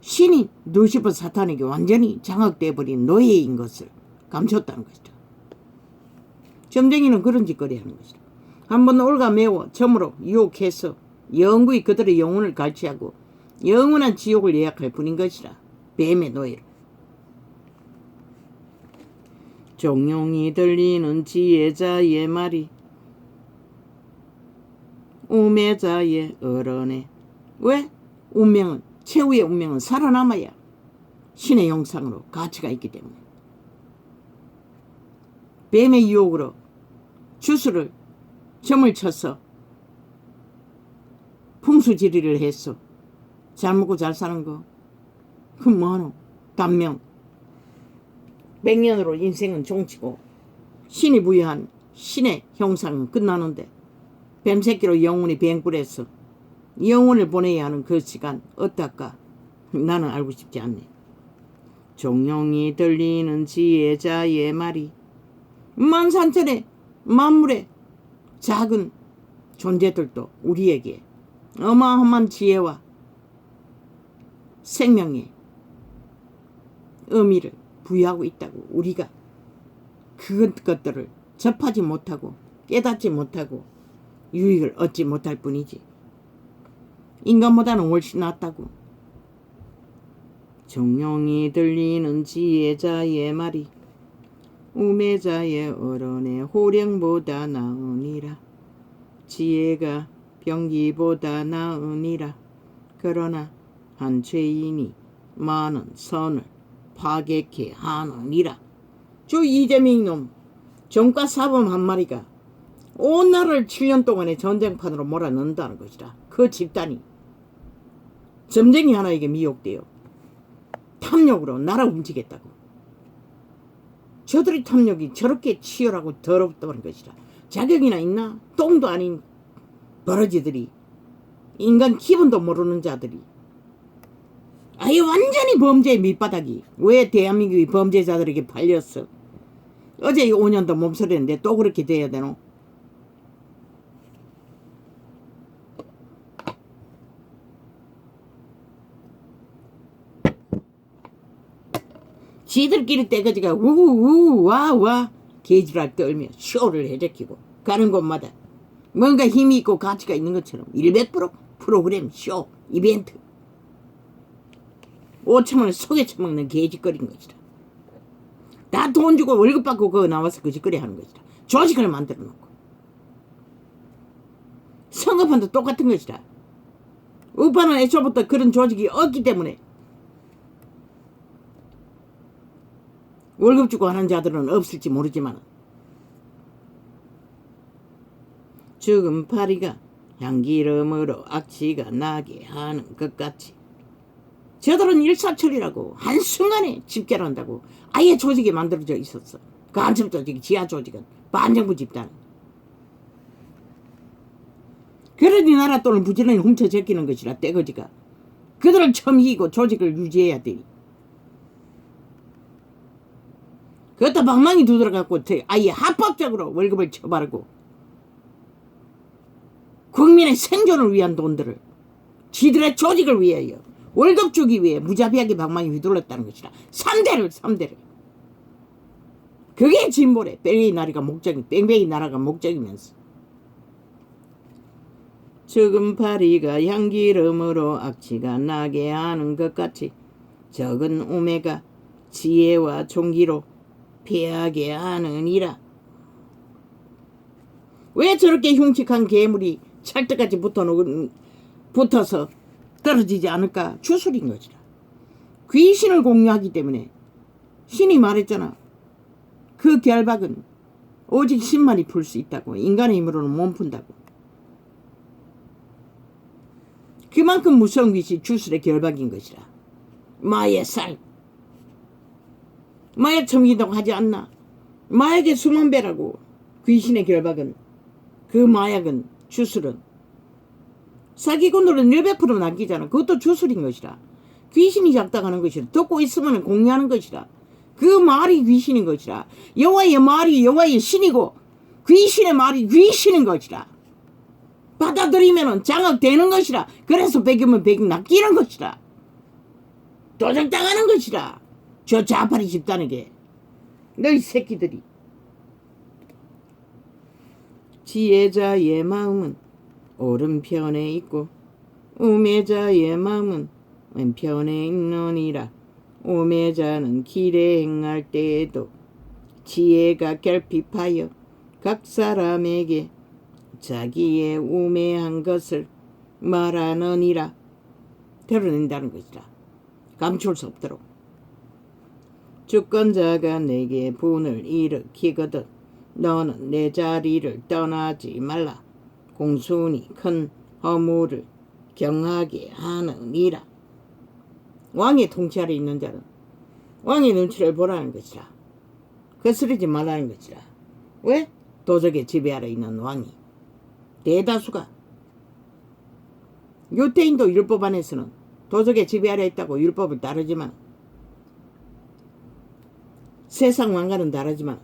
신이 루시퍼 사탄에게 완전히 장악되어 버린 노예인 것을 감췄다는 것이다. 점쟁이는 그런 짓거리 하는 것이다. 한번 올가매워 점으로 유혹해서 영구히 그들의 영혼을 갈취하고 영원한 지옥을 예약할 뿐인 것이라. 뱀의 노예로. 정룡이 들리는 지혜자의 말이 우매자의 어른의. 왜? 운명은, 최후의 운명은 살아남아야 신의 형상으로 가치가 있기 때문에. 뱀의 유혹으로 주술을 점을 쳐서 풍수지리를 했어. 잘 먹고 잘 사는 거. 그 뭐하노? 단명. 100년으로 인생은 종치고 신이 부여한 신의 형상은 끝나는데 뱀새끼로 영혼이 뱅굴해서 영혼을 보내야 하는 그 시간 어떨까? 나는 알고 싶지 않네. 종룡이 들리는 지혜자의 말이 만산천의 만물의 작은 존재들도 우리에게 어마어마한 지혜와 생명의 의미를 부여하고 있다고. 우리가 그것들을 접하지 못하고 깨닫지 못하고 유익을 얻지 못할 뿐이지. 인간보다는 훨씬 낫다고. 정룡이 들리는 지혜자의 말이 우매자의 어른의 호령보다 나으니라. 지혜가 병기보다 나으니라. 그러나 한 죄인이 많은 선을 파괴케 하느니라. 저 이재명 놈 정과 사범 한 마리가 온 나라를 7년 동안의 전쟁판으로 몰아넣는다는 것이라. 그 집단이 점쟁이 하나에게 미혹되어 탐욕으로 나라 움직였다고. 저들의 탐욕이 저렇게 치열하고 더럽다는 것이라. 자격이나 있나? 똥도 아닌 버러지들이, 인간 기분도 모르는 자들이, 아예 완전히 범죄의 밑바닥이 왜 대한민국이 범죄자들에게 팔렸어? 어제 5년도 몸서리했는데 또 그렇게 돼야 되노? 지들끼리 떼거지가 우우 와와 개지랄 떨며 쇼를 해제키고 가는 곳마다 뭔가 힘이 있고 가치가 있는 것처럼 100% 프로그램 쇼 이벤트 5천원을 속에 처먹는 개짓거리인 것이다. 다 돈 주고 월급 받고 그거 나와서 거짓거리 하는 것이다. 조직을 만들어 놓고 선거판도 똑같은 것이다. 우파는 애초부터 그런 조직이 없기 때문에 월급 주고 하는 자들은 없을지 모르지만 죽은 파리가 향기름으로 악취가 나게 하는 것 같이 저들은 일사천리라고 한순간에 집계를 한다고 아예 조직이 만들어져 있었어. 간첩 조직, 지하 조직은 반정부 집단. 그러니 나라 돈을 부지런히 훔쳐 제끼는 것이라 떼거지가 그들을 처음 이기고 조직을 유지해야 되니 그것도 방망이 두드려갖고 아예 합법적으로 월급을 처바르고 국민의 생존을 위한 돈들을 지들의 조직을 위하여 월급 주기 위해 무자비하게 방망이 휘둘렀다는 것이라. 3대를 그게 진보래. 뺑뺑이 나라가 목적이면서 적은 파리가 향기름으로 악취가 나게 하는 것 같이 적은 우매가 지혜와 종기로 피하게 하느니라. 왜 저렇게 흉측한 괴물이 찰떡같이 붙어서 떨어지지 않을까? 주술인 것이라. 귀신을 공유하기 때문에 신이 말했잖아. 그 결박은 오직 신만이 풀 수 있다고. 인간의 힘으로는 못 푼다고. 그만큼 무서운 귀신이 주술의 결박인 것이라. 마의 살. 마약 처먹인다고 하지 않나? 마약의 수만 배라고. 귀신의 결박은. 그 마약은 주술은 사기꾼들은 100% 남기잖아. 그것도 주술인 것이라. 귀신이 작당하는 것이라. 듣고 있으면 공유하는 것이라. 그 말이 귀신인 것이라. 여호와의 말이 여호와의 신이고 귀신의 말이 귀신인 것이라. 받아들이면 장악되는 것이라. 그래서 배기면 배기 낚이는 것이라. 도적당하는 것이라. 저 자파리 집단에게. 너희 새끼들이. 지혜자의 마음은 오른편에 있고 우매자의 마음은 왼편에 있느니라. 우매자는 길에 행할 때에도 지혜가 결핍하여 각 사람에게 자기의 우매한 것을 말하느니라. 드러낸다는 것이라. 감출 수 없도록. 주권자가 내게 분을 일으키거든 너는 내 자리를 떠나지 말라. 공순이 큰 허물을 경하게 하느니라. 왕의 통치 아래 있는 자는 왕의 눈치를 보라는 것이라. 거스르지 말라는 것이라. 왜? 도적의 지배 아래 있는 왕이 대다수가 유태인도 율법 안에서는 도적의 지배 아래 있다고 율법을 따르지만 세상 왕과는 다르지만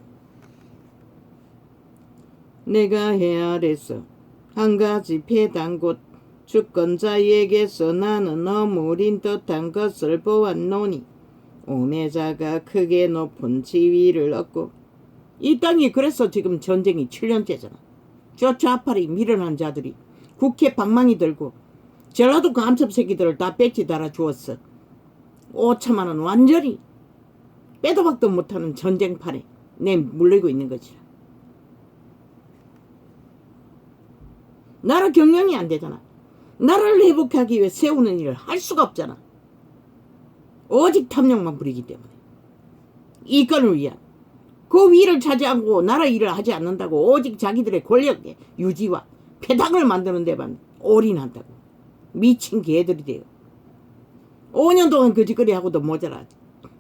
내가 헤아렸어. 한 가지 패당 곧 주권자에게서 나는 어물인 듯한 것을 보았노니 우매자가 크게 높은 지위를 얻고 이 땅이 그래서 지금 전쟁이 7년째잖아. 저 좌파리 밀어난 자들이 국회 방망이 들고 전라도 감첩 새끼들을 다 배치 달아주었어. 5천만 원 완전히 빼도 박도 못하는 전쟁판에 내 물리고 있는 거지. 나라 경영이 안 되잖아. 나라를 회복하기 위해 세우는 일을 할 수가 없잖아. 오직 탐욕만 부리기 때문에. 이권을 위한 그 위를 차지하고 나라 일을 하지 않는다고 오직 자기들의 권력의 유지와 폐당을 만드는 데만 올인한다고. 미친 개들이 돼요. 5년 동안 거짓거리 하고도 모자라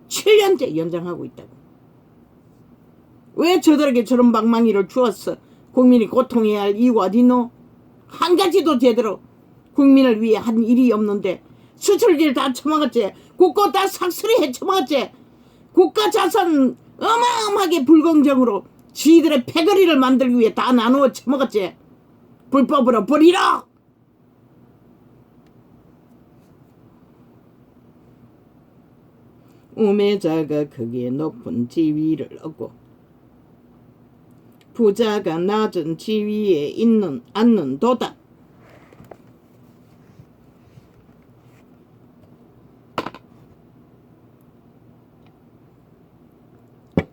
7년째 연장하고 있다고. 왜 저들에게 저런 방망이를 주었어? 국민이 고통해야 할 이유가 어딨노? 한 가지도 제대로 국민을 위해 한 일이 없는데 수출기를 다 처먹었지. 국고 다 삭슬이 해쳐먹었지. 국가 자산 어마어마하게 불공정으로 지들의 패거리를 만들기 위해 다 나누어 처먹었지. 불법으로 버리라. 우매자가 크게 높은 지위를 얻고 부자가 낮은 지위에 앉는 도다.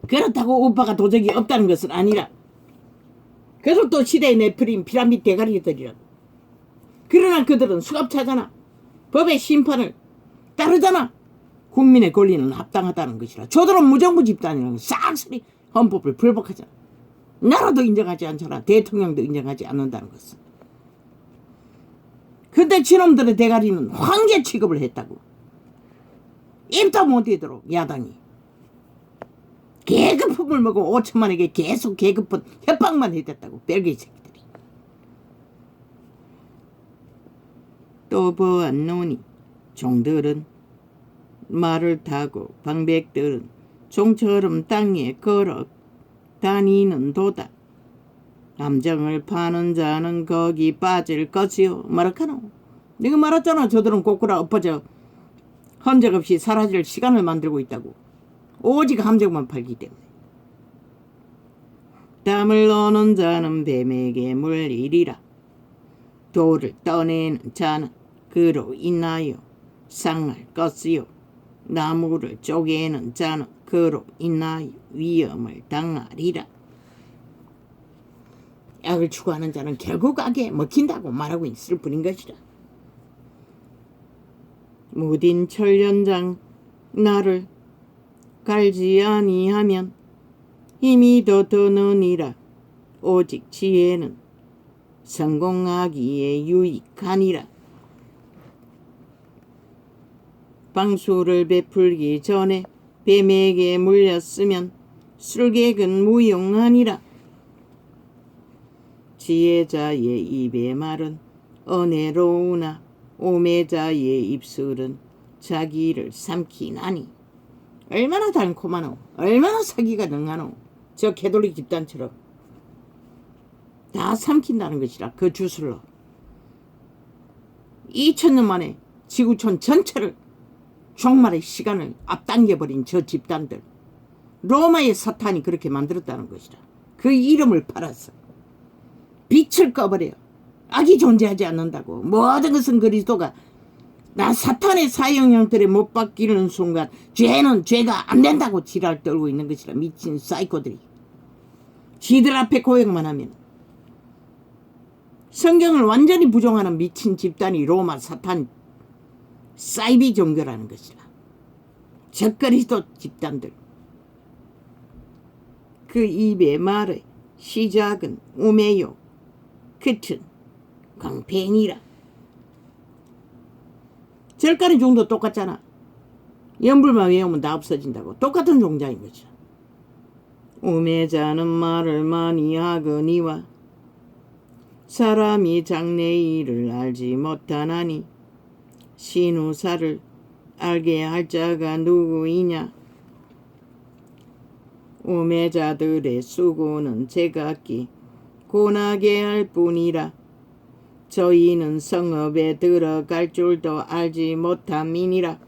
그렇다고 우파가 도적이 없다는 것은 아니라 그래도 또 시대의 네프림 피라미드 대가리들이라. 그러나 그들은 수갑차잖아. 법의 심판을 따르잖아. 국민의 권리는 합당하다는 것이라. 저들은 무정부 집단이라는 싹쓸이 헌법을 불복하잖아. 나라도 인정하지 않잖아. 대통령도 인정하지 않는다는 것은. 근데 저놈들의 대가리는 황제 취급을 했다고. 입도 못 대도록 야당이. 계급품을 먹고 5천만에게 계속 계급분 협박만 해댔다고. 벨기에 새끼들이. 또 보았노니 종들은 말을 타고 방백들은 종처럼 땅에 걸어 다니는 도다. 함정을 파는 자는 거기 빠질 것이요. 말하카노. 내가 말했잖아. 저들은 꼬꾸라 엎어져 흔적 없이 사라질 시간을 만들고 있다고. 오직 함정만 팔기 때문에. 땀을 넣는 자는 뱀에게 물리리라. 돌을 떠내는 자는 그로 인하여 상할 것이요. 나무를 쪼개는 자는 그로 인하여 위험을 당하리라. 악을 추구하는 자는 결국 악에 먹힌다고 말하고 있을 뿐인 것이라. 무딘 철련장 나를 갈지 아니하면 힘이 더 드느니라. 오직 지혜는 성공하기에 유익하니라. 방수를 베풀기 전에 뱀에게 물렸으면 술객은 무용하니라. 지혜자의 입의 말은 은혜로우나 오매자의 입술은 자기를 삼키나니. 얼마나 달콤하노. 얼마나 사기가 능하노. 저 캐톨릭 집단처럼 다 삼킨다는 것이라. 그 주술로 2000년 만에 지구촌 전체를 종말의 시간을 앞당겨버린 저 집단들. 로마의 사탄이 그렇게 만들었다는 것이라. 그 이름을 팔았어. 빛을 꺼버려. 악이 존재하지 않는다고. 모든 것은 그리스도가 나 사탄의 사형형들에 못 박히는 순간 죄는 죄가 안 된다고 지랄 떨고 있는 것이라. 미친 사이코들이. 지들 앞에 고역만 하면 성경을 완전히 부정하는 미친 집단이 로마 사탄 사이비 종교라는 것이라. 저 그리스도 집단들. 그 입의 말의 시작은 우매요 끝은 광팽이라. 절간의 종도 똑같잖아. 연불만 외우면 다 없어진다고. 똑같은 종자인 거죠. 우매자는 말을 많이 하거니와 사람이 장래일을 알지 못하나니 신우사를 알게 할 자가 누구이냐. 우매자들의 수고는 제각기 고나게 할 뿐이라. 저희는 성읍에 들어갈 줄도 알지 못함이니라.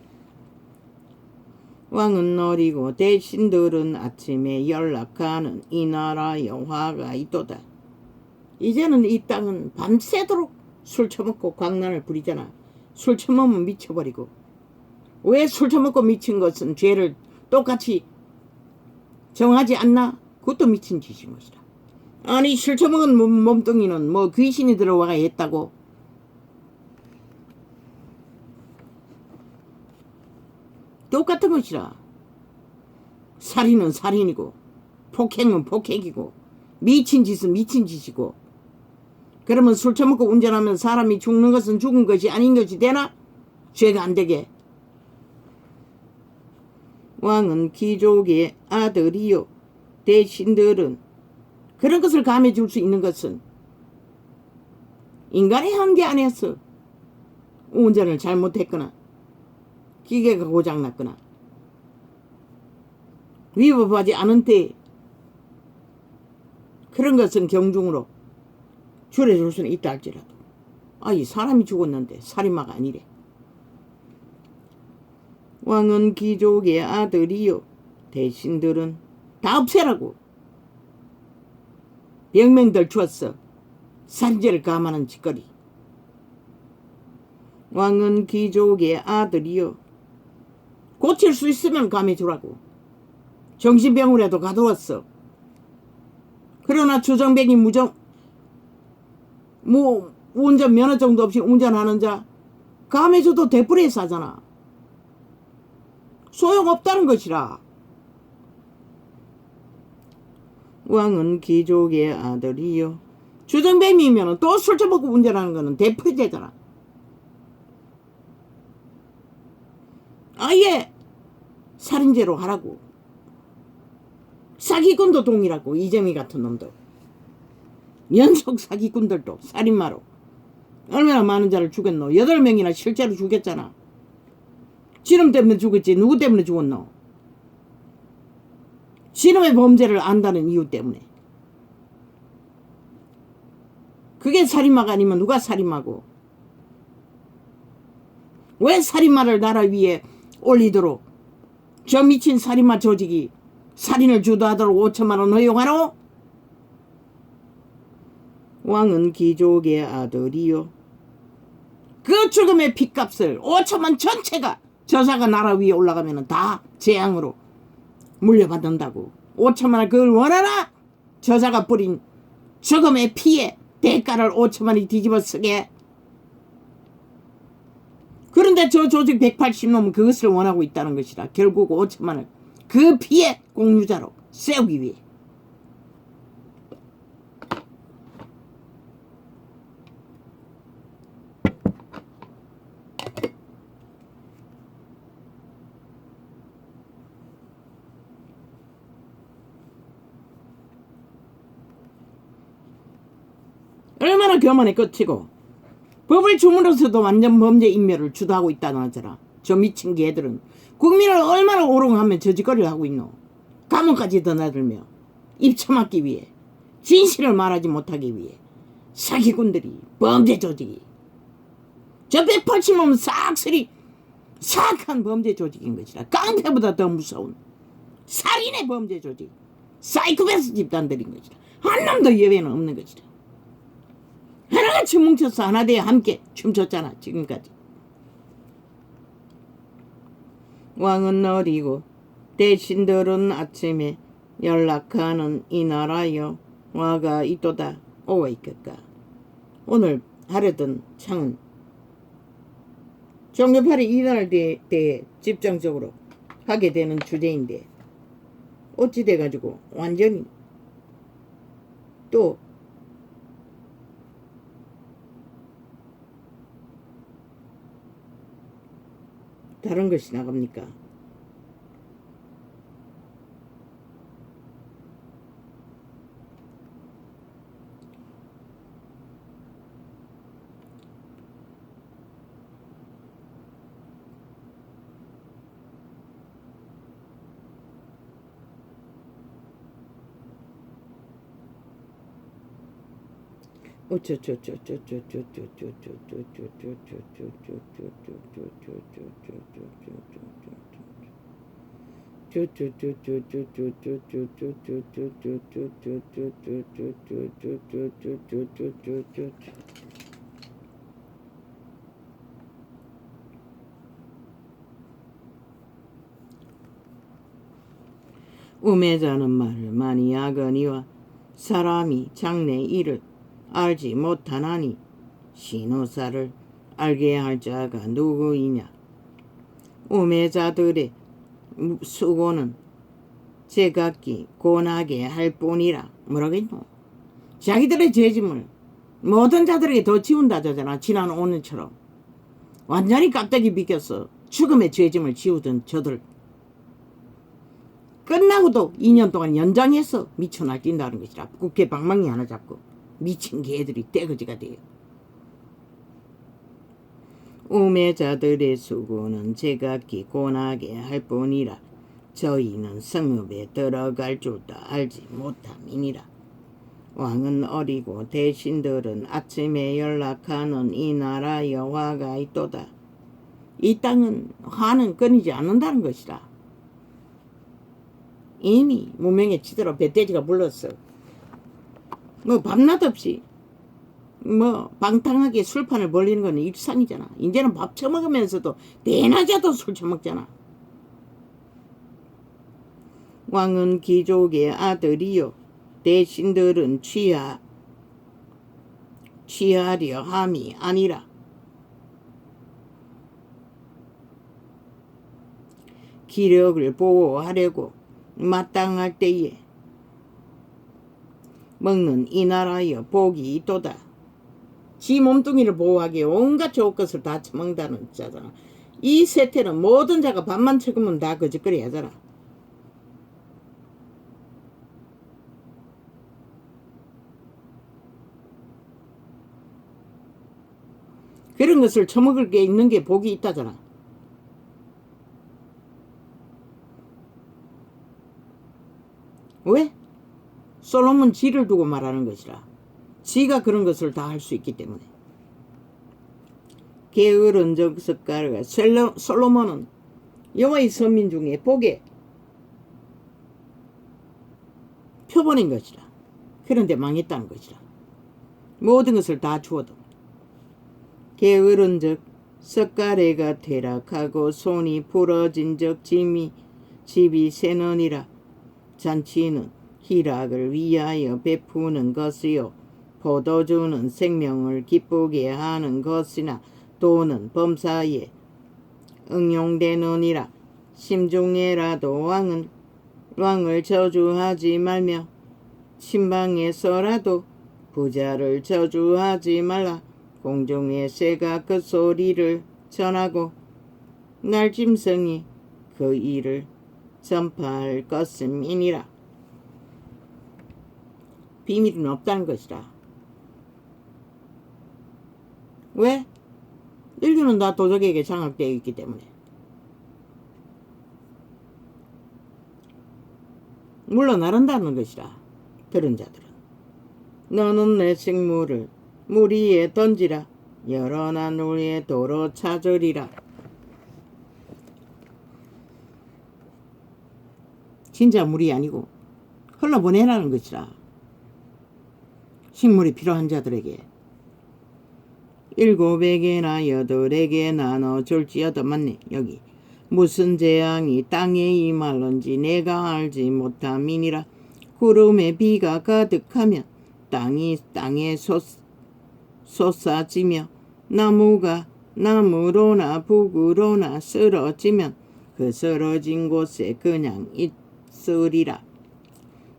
왕은 노리고 대신들은 아침에 연락하는 이 나라 영화가 있도다. 이제는 이 땅은 밤새도록 술 처먹고 광란을 부리잖아. 술 처먹으면 미쳐버리고. 왜 술 처먹고 미친 것은 죄를 똑같이 정하지 않나? 그것도 미친 짓인 것이다. 아니 술 처먹은 몸뚱이는 뭐 귀신이 들어와가 했다고. 똑같은 것이라. 살인은 살인이고 폭행은 폭행이고 미친 짓은 미친 짓이고. 그러면 술 처먹고 운전하면 사람이 죽는 것은 죽은 것이 아닌 것이 되나? 죄가 안 되게. 왕은 귀족의 아들이요 대신들은 그런 것을 감해 줄 수 있는 것은 인간의 한계 안에서 운전을 잘못했거나 기계가 고장났거나 위법하지 않은 때 그런 것은 경중으로 줄여줄 수는 있다 할지라도 이 사람이 죽었는데 살인마가 아니래. 왕은 귀족의 아들이요 대신들은 다 없애라고 병명들 주었어. 살인죄를 감하는 짓거리. 왕은 귀족의 아들이요 고칠 수 있으면 감해주라고 정신병원에도 가두었어. 그러나 주정뱅이 운전 면허증도 없이 운전하는 자 감해줘도 되풀이해서 하잖아. 소용없다는 것이라. 왕은 귀족의 아들이요 주정뱅이면 또 술 처먹고 운전하는 거는 되풀이되잖아. 아예 살인죄로 하라고. 사기꾼도 동일하고 이재미 같은 놈도 연속 사기꾼들도 살인마로 얼마나 많은 자를 죽였노. 8명이나 실제로 죽였잖아. 지름 때문에 죽었지 누구 때문에 죽었노. 지름의 범죄를 안다는 이유 때문에. 그게 살인마가 아니면 누가 살인마고. 왜 살인마를 나라 위에 올리도록 저 미친 살인마 조직이 살인을 주도하도록 5천만 원 허용하노? 왕은 귀족의 아들이요 그 죽음의 핏값을 5천만 전체가 저자가 나라 위에 올라가면 다 재앙으로 물려받는다고. 5천만 원 그걸 원하나? 저자가 뿌린 죽음의 피에 대가를 5천만이 뒤집어 쓰게. 그런데 저 조직 180놈은 그것을 원하고 있다는 것이라. 결국 5천만을 그 피해 공유자로 세우기 위해. 얼마나 교만의 끝이고 법을 주문으로서도 완전 범죄 인멸을 주도하고 있다는 하더라. 저 미친 개들은 국민을 얼마나 오롱하면 저 짓거리를 하고 있노. 감옥까지 드나들며 입 처막기 위해 진실을 말하지 못하기 위해 사기꾼들이 범죄 조직이 저 180놈은 싹쓸이 사악한 범죄 조직인 것이라. 깡패보다 더 무서운 살인의 범죄 조직 사이코패스 집단들인 것이라. 한 놈도 예외는 없는 것이라. 하나같이 뭉쳐서 하나 되어 함께 춤췄잖아 지금까지. 왕은 어리고 대신들은 아침에 연락하는 이 나라여 와가 이또다 오와 있겠까. 오늘 하려던 창은 종교팔이 이날 대해 집중적으로 하게 되는 주제인데 어찌 돼가지고 완전히 또 다른 것이 나갑니까? 우매자는 말을 많이 하거니와 사람이 장래 일을 알지 못하나니 신호사를 알게 할 자가 누구이냐. 우매자들의 수고는 제각기 고나게 할 뿐이라. 뭐라겠노. 자기들의 죄짐을 모든 자들에게 더 지운다 저잖아. 지난 5년처럼 완전히 깍대기 비껴서 죽음의 죄짐을 지우던 저들 끝나고도 2년 동안 연장해서 미쳐 날뛴다는 것이라. 국회 방망이 하나 잡고 미친 개들이 떼거지가 돼요. 우매자들의 수고는 제각기 고나게 할 뿐이라. 저희는 성읍에 들어갈 줄도 알지 못함이니라. 왕은 어리고 대신들은 아침에 연락하는 이 나라 여호와가 있도다. 이 땅은 화는 끊이지 않는다는 것이라. 이미 무명해지도록 배돼지가 불렀어. 뭐 밤낮 없이 뭐 방탕하게 술판을 벌리는 건 일상이잖아. 이제는 밥 처먹으면서도 대낮에도 술 처먹잖아. 왕은 귀족의 아들이요 대신들은 취하려 함이 아니라. 기력을 보호하려고 마땅할 때에 먹는 이 나라여 복이 있도다. 지 몸뚱이를 보호하기에 온갖 좋은 것을 다 처먹는다는 자잖아. 이 세태는 모든 자가 밥만 처먹으면 다 거짓거리 하잖아. 그런 것을 처먹을 게 있는 게 복이 있다잖아. 왜? 솔로몬 지를 두고 말하는 것이라. 지가 그런 것을 다 할 수 있기 때문에. 게으른 적석가르가 솔로몬은 여호와의 선민 중에 복의 표본인 것이라. 그런데 망했다는 것이라. 모든 것을 다 주어도. 게으른 적 석가래가 퇴락하고 손이 부러진 적 집이 새느니라. 잔치는 희락을 위하여 베푸는 것이요 포도주는 생명을 기쁘게 하는 것이나 돈은 범사에 응용되느니라. 심중에라도 왕을 저주하지 말며 침방에서라도 부자를 저주하지 말라. 공중의 새가 그 소리를 전하고 날짐승이 그 일을 전파할 것임이니라. 비밀은 없다는 것이라. 왜? 인류는 다 도적에게 장악되어 있기 때문에. 물러나른다는 것이라. 들은 자들은. 너는 내 식물을 물 위에 던지라. 여러나 누리의 도로 찾으리라. 진짜 물이 아니고 흘러보내라는 것이라. 식물이 필요한 자들에게 7에게나 8에게 나눠줄지어다. 맞네. 여기 무슨 재앙이 땅에 임할런지 내가 알지 못함이니라. 구름에 비가 가득하면 땅에 솟아지며 나무가 나무로나 북으로나 쓰러지면 그 쓰러진 곳에 그냥 있으리라.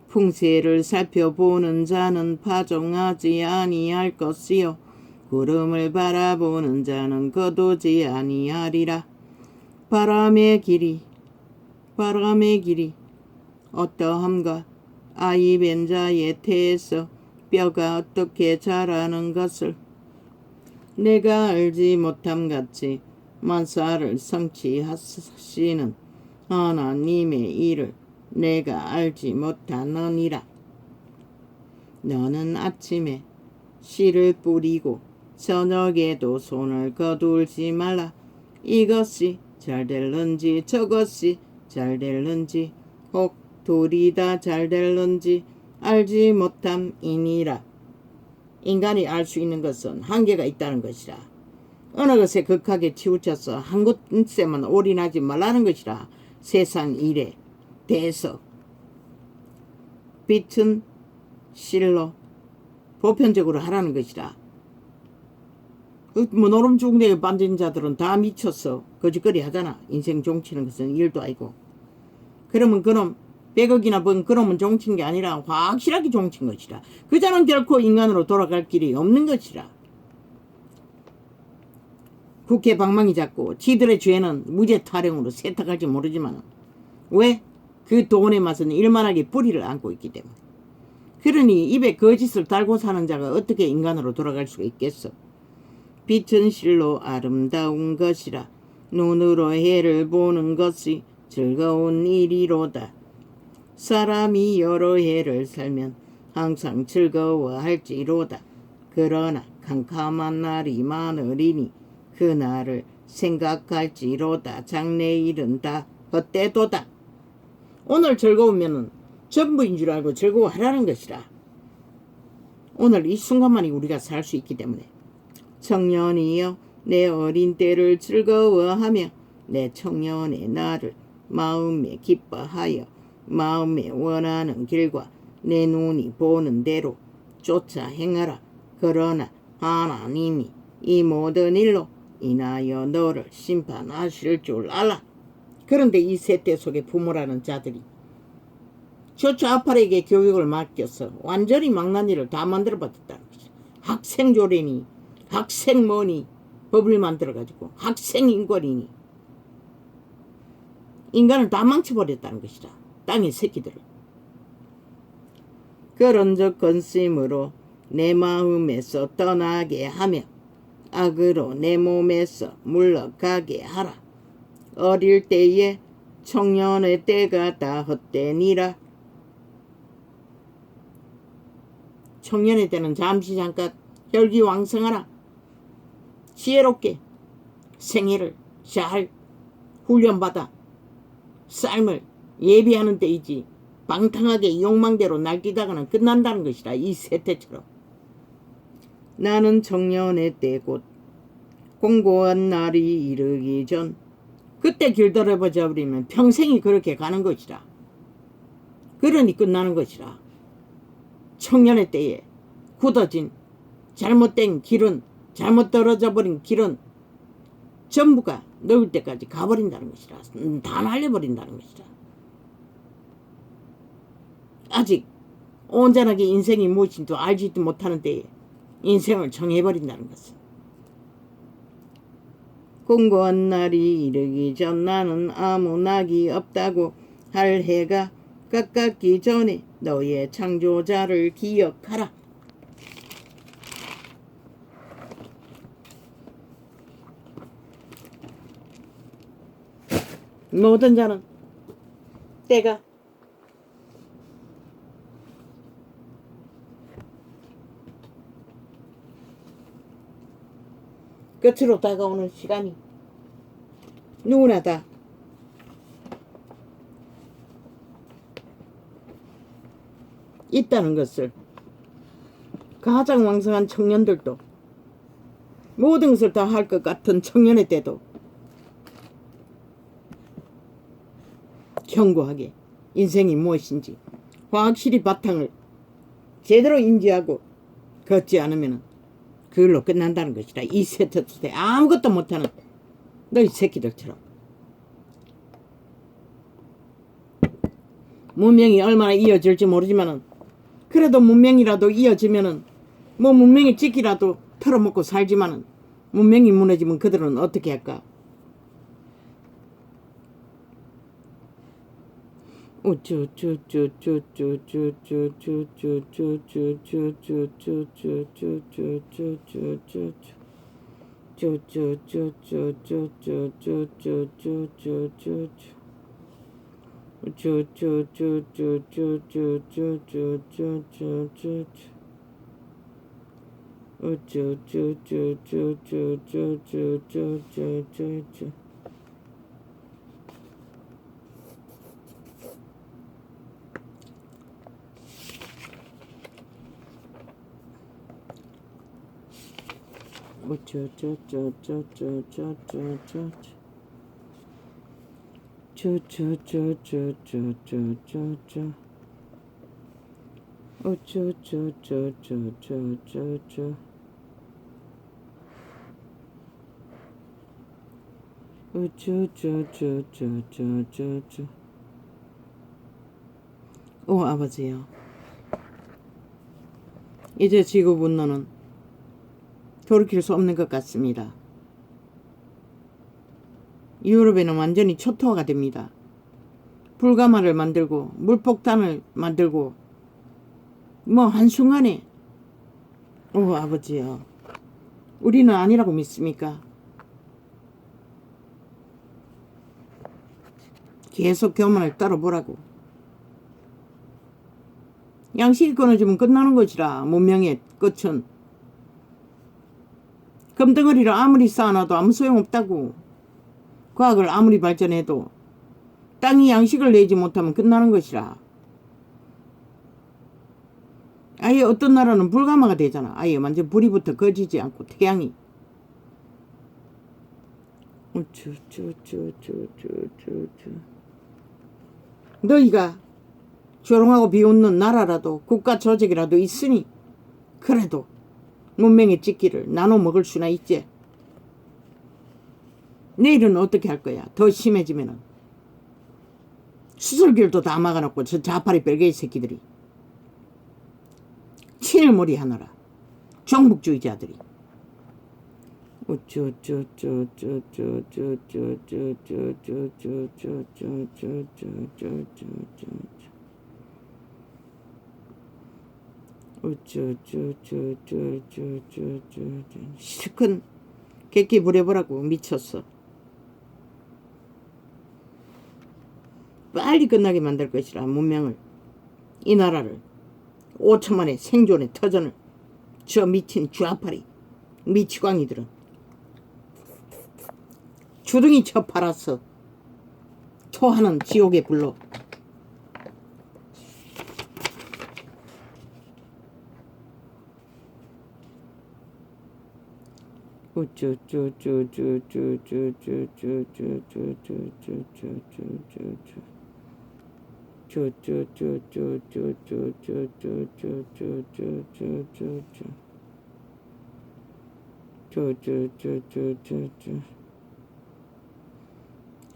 풍세를 살펴보는 자는 파종하지 아니할 것이요 구름을 바라보는 자는 거두지 아니하리라. 바람의 길이 어떠함과 아이 벤 자의 태에서 뼈가 어떻게 자라는 것을 내가 알지 못함같이 만사를 성취하시는 하나님의 일을 내가 알지 못하느니라. 너는 아침에 씨를 뿌리고 저녁에도 손을 거둘지 말라. 이것이 잘될는지 저것이 잘될는지 혹 둘이 다 잘될는지 알지 못함이니라. 인간이 알 수 있는 것은 한계가 있다는 것이라. 어느 것에 극하게 치우쳐서 한 곳에만 올인하지 말라는 것이라. 세상 일에 대해서 빛은 실로 보편적으로 하라는 것이라. 뭐 노름 중대에 빠진 자들은 다 미쳤어. 거짓거리 하잖아. 인생 종치는 것은 일도 아니고. 그러면 그놈 100억이나 번 그놈은 종친 게 아니라 확실하게 종친 것이라. 그 자는 결코 인간으로 돌아갈 길이 없는 것이라. 국회 방망이 잡고 지들의 죄는 무죄 타령으로 세탁할지 모르지만 왜? 그 돈의 맛은 일만하게 뿌리를 안고 있기 때문에. 그러니 입에 거짓을 달고 사는 자가 어떻게 인간으로 돌아갈 수가 있겠어. 빛은 실로 아름다운 것이라. 눈으로 해를 보는 것이 즐거운 일이로다. 사람이 여러 해를 살면 항상 즐거워할지로다. 그러나 캄캄한 날이 많으리니 그 날을 생각할지로다. 장래일은 다 헛되도다. 오늘 즐거우면 전부인 줄 알고 즐거워하라는 것이라. 오늘 이 순간만이 우리가 살 수 있기 때문에 청년이여 내 어린 때를 즐거워하며 내 청년의 날을 마음에 기뻐하여 마음에 원하는 길과 내 눈이 보는 대로 쫓아 행하라. 그러나 하나님이 이 모든 일로 인하여 너를 심판하실 줄 알라. 그런데 이 세대 속에 부모라는 자들이 저쪽 아빠에게 교육을 맡겨서 완전히 망난 일을 다 만들어버렸다는 거죠. 학생 조례니 학생 뭐니 법을 만들어가지고 학생 인권이니 인간을 다 망쳐버렸다는 것이다. 땅의 새끼들을. 그런 적 근심으로 내 마음에서 떠나게 하며 악으로 내 몸에서 물러가게 하라. 어릴 때에 청년의 때가 다 헛되니라. 청년의 때는 잠시 잠깐 혈기왕성하라. 지혜롭게 생애를 잘 훈련받아 삶을 예비하는 때이지 방탕하게 욕망대로 날뛰다가는 끝난다는 것이다. 이 세태처럼. 나는 청년의 때 곧 공고한 날이 이르기 전 그때 길들여버져 버리면 평생이 그렇게 가는 것이라. 그러니 끝나는 것이라. 청년의 때에 굳어진 잘못된 길은 잘못 떨어져 버린 길은 전부가 넣을 때까지 가버린다는 것이라. 다 날려버린다는 것이라. 아직 온전하게 인생이 무엇인지도 알지도 못하는 때에 인생을 정해버린다는 것은. 공고한 날이 이르기 전 나는 아무 낙이 없다고 할 해가 가깝기 전에 너의 창조자를 기억하라. 모든 자는 때가 끝으로 다가오는 시간이 누구나 다 있다는 것을 가장 왕성한 청년들도 모든 것을 다 할 것 같은 청년의 때도 견고하게 인생이 무엇인지 확실히 바탕을 제대로 인지하고 걷지 않으면 그걸로 끝난다는 것이다. 이 세트 때 아무것도 못하는 너희 새끼들처럼. 문명이 얼마나 이어질지 모르지만은 그래도 문명이라도 이어지면은 뭐 문명의 찍기라도 털어먹고 살지만은 문명이 무너지면 그들은 어떻게 할까? 오 아버지요, 이제 지구 분노는 돌이킬 수 없는 것 같습니다. 유럽에는 완전히 초토화가 됩니다. 불가마를 만들고 물폭탄을 만들고 뭐 한순간에 오 아버지요, 우리는 아니라고 믿습니까? 계속 교만을 떨어보라고. 양식이 끊어지면 끝나는 것이라. 문명의 끝은. 금덩어리를 아무리 쌓아놔도 아무 소용없다고. 과학을 아무리 발전해도 땅이 양식을 내지 못하면 끝나는 것이라. 아예 어떤 나라는 불가마가 되잖아. 아예 완전 불이 붙어 꺼지지 않고 태양이. 너희가 조롱하고 비웃는 나라라도 국가 조직이라도 있으니 그래도 문명의 찍기를 나눠 먹을 수나 있지. 내일은 어떻게 할 거야? 더 심해지면은 수술길도 다 막아놓고 저 자파리 별개의 새끼들이 친일몰이 하느라 정복주의자들이 실컷 객기 부려보라고. 미쳤어. 빨리 끝나게 만들 것이라. 문명을, 이 나라를 5천만의 생존의 터전을. 저 미친 좌파리 미치광이들은 주둥이 쳐 팔았어. 토하는 지옥의 불로.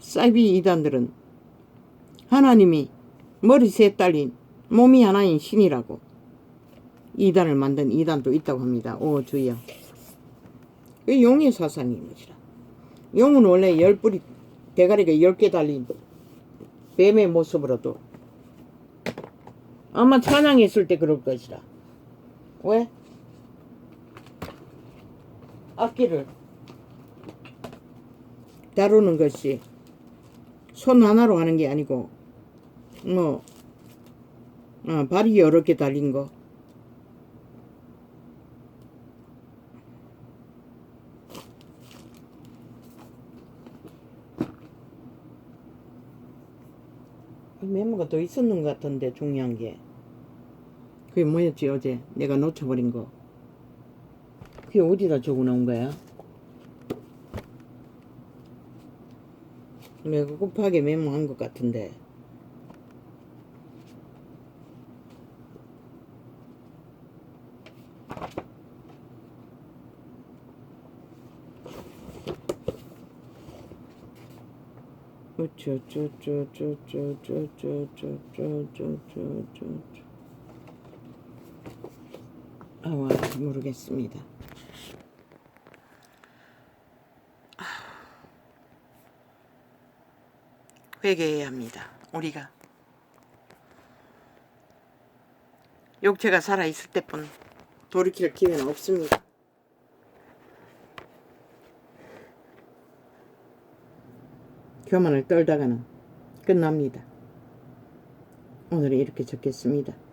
사이비 이단들은 하나님이 머리 셋 달린 몸이 하나인 신이라고 이단을 만든 이단도 있다고 합니다. 오 주여. 그 용의 사상인 것이라. 용은 원래 10뿌리 대가리가 10개 달린 뱀의 모습으로도 아마 찬양했을 때 그럴 것이라. 왜? 악기를 다루는 것이 손 하나로 하는 게 아니고 발이 여러 개 달린 거. 메모가 더 있었는 것 같은데 중요한 게. 그게 뭐였지 어제 내가 놓쳐버린 거. 그게 어디다 적어놓은 거야? 내가 급하게 메모한 것 같은데. 모르겠습니다. 회개해야 합니다. 우리가 육체가 살아있을 때뿐 돌이킬 기회는 없습니다. 교만을 떨다가는 끝납니다. 오늘은 이렇게 적겠습니다.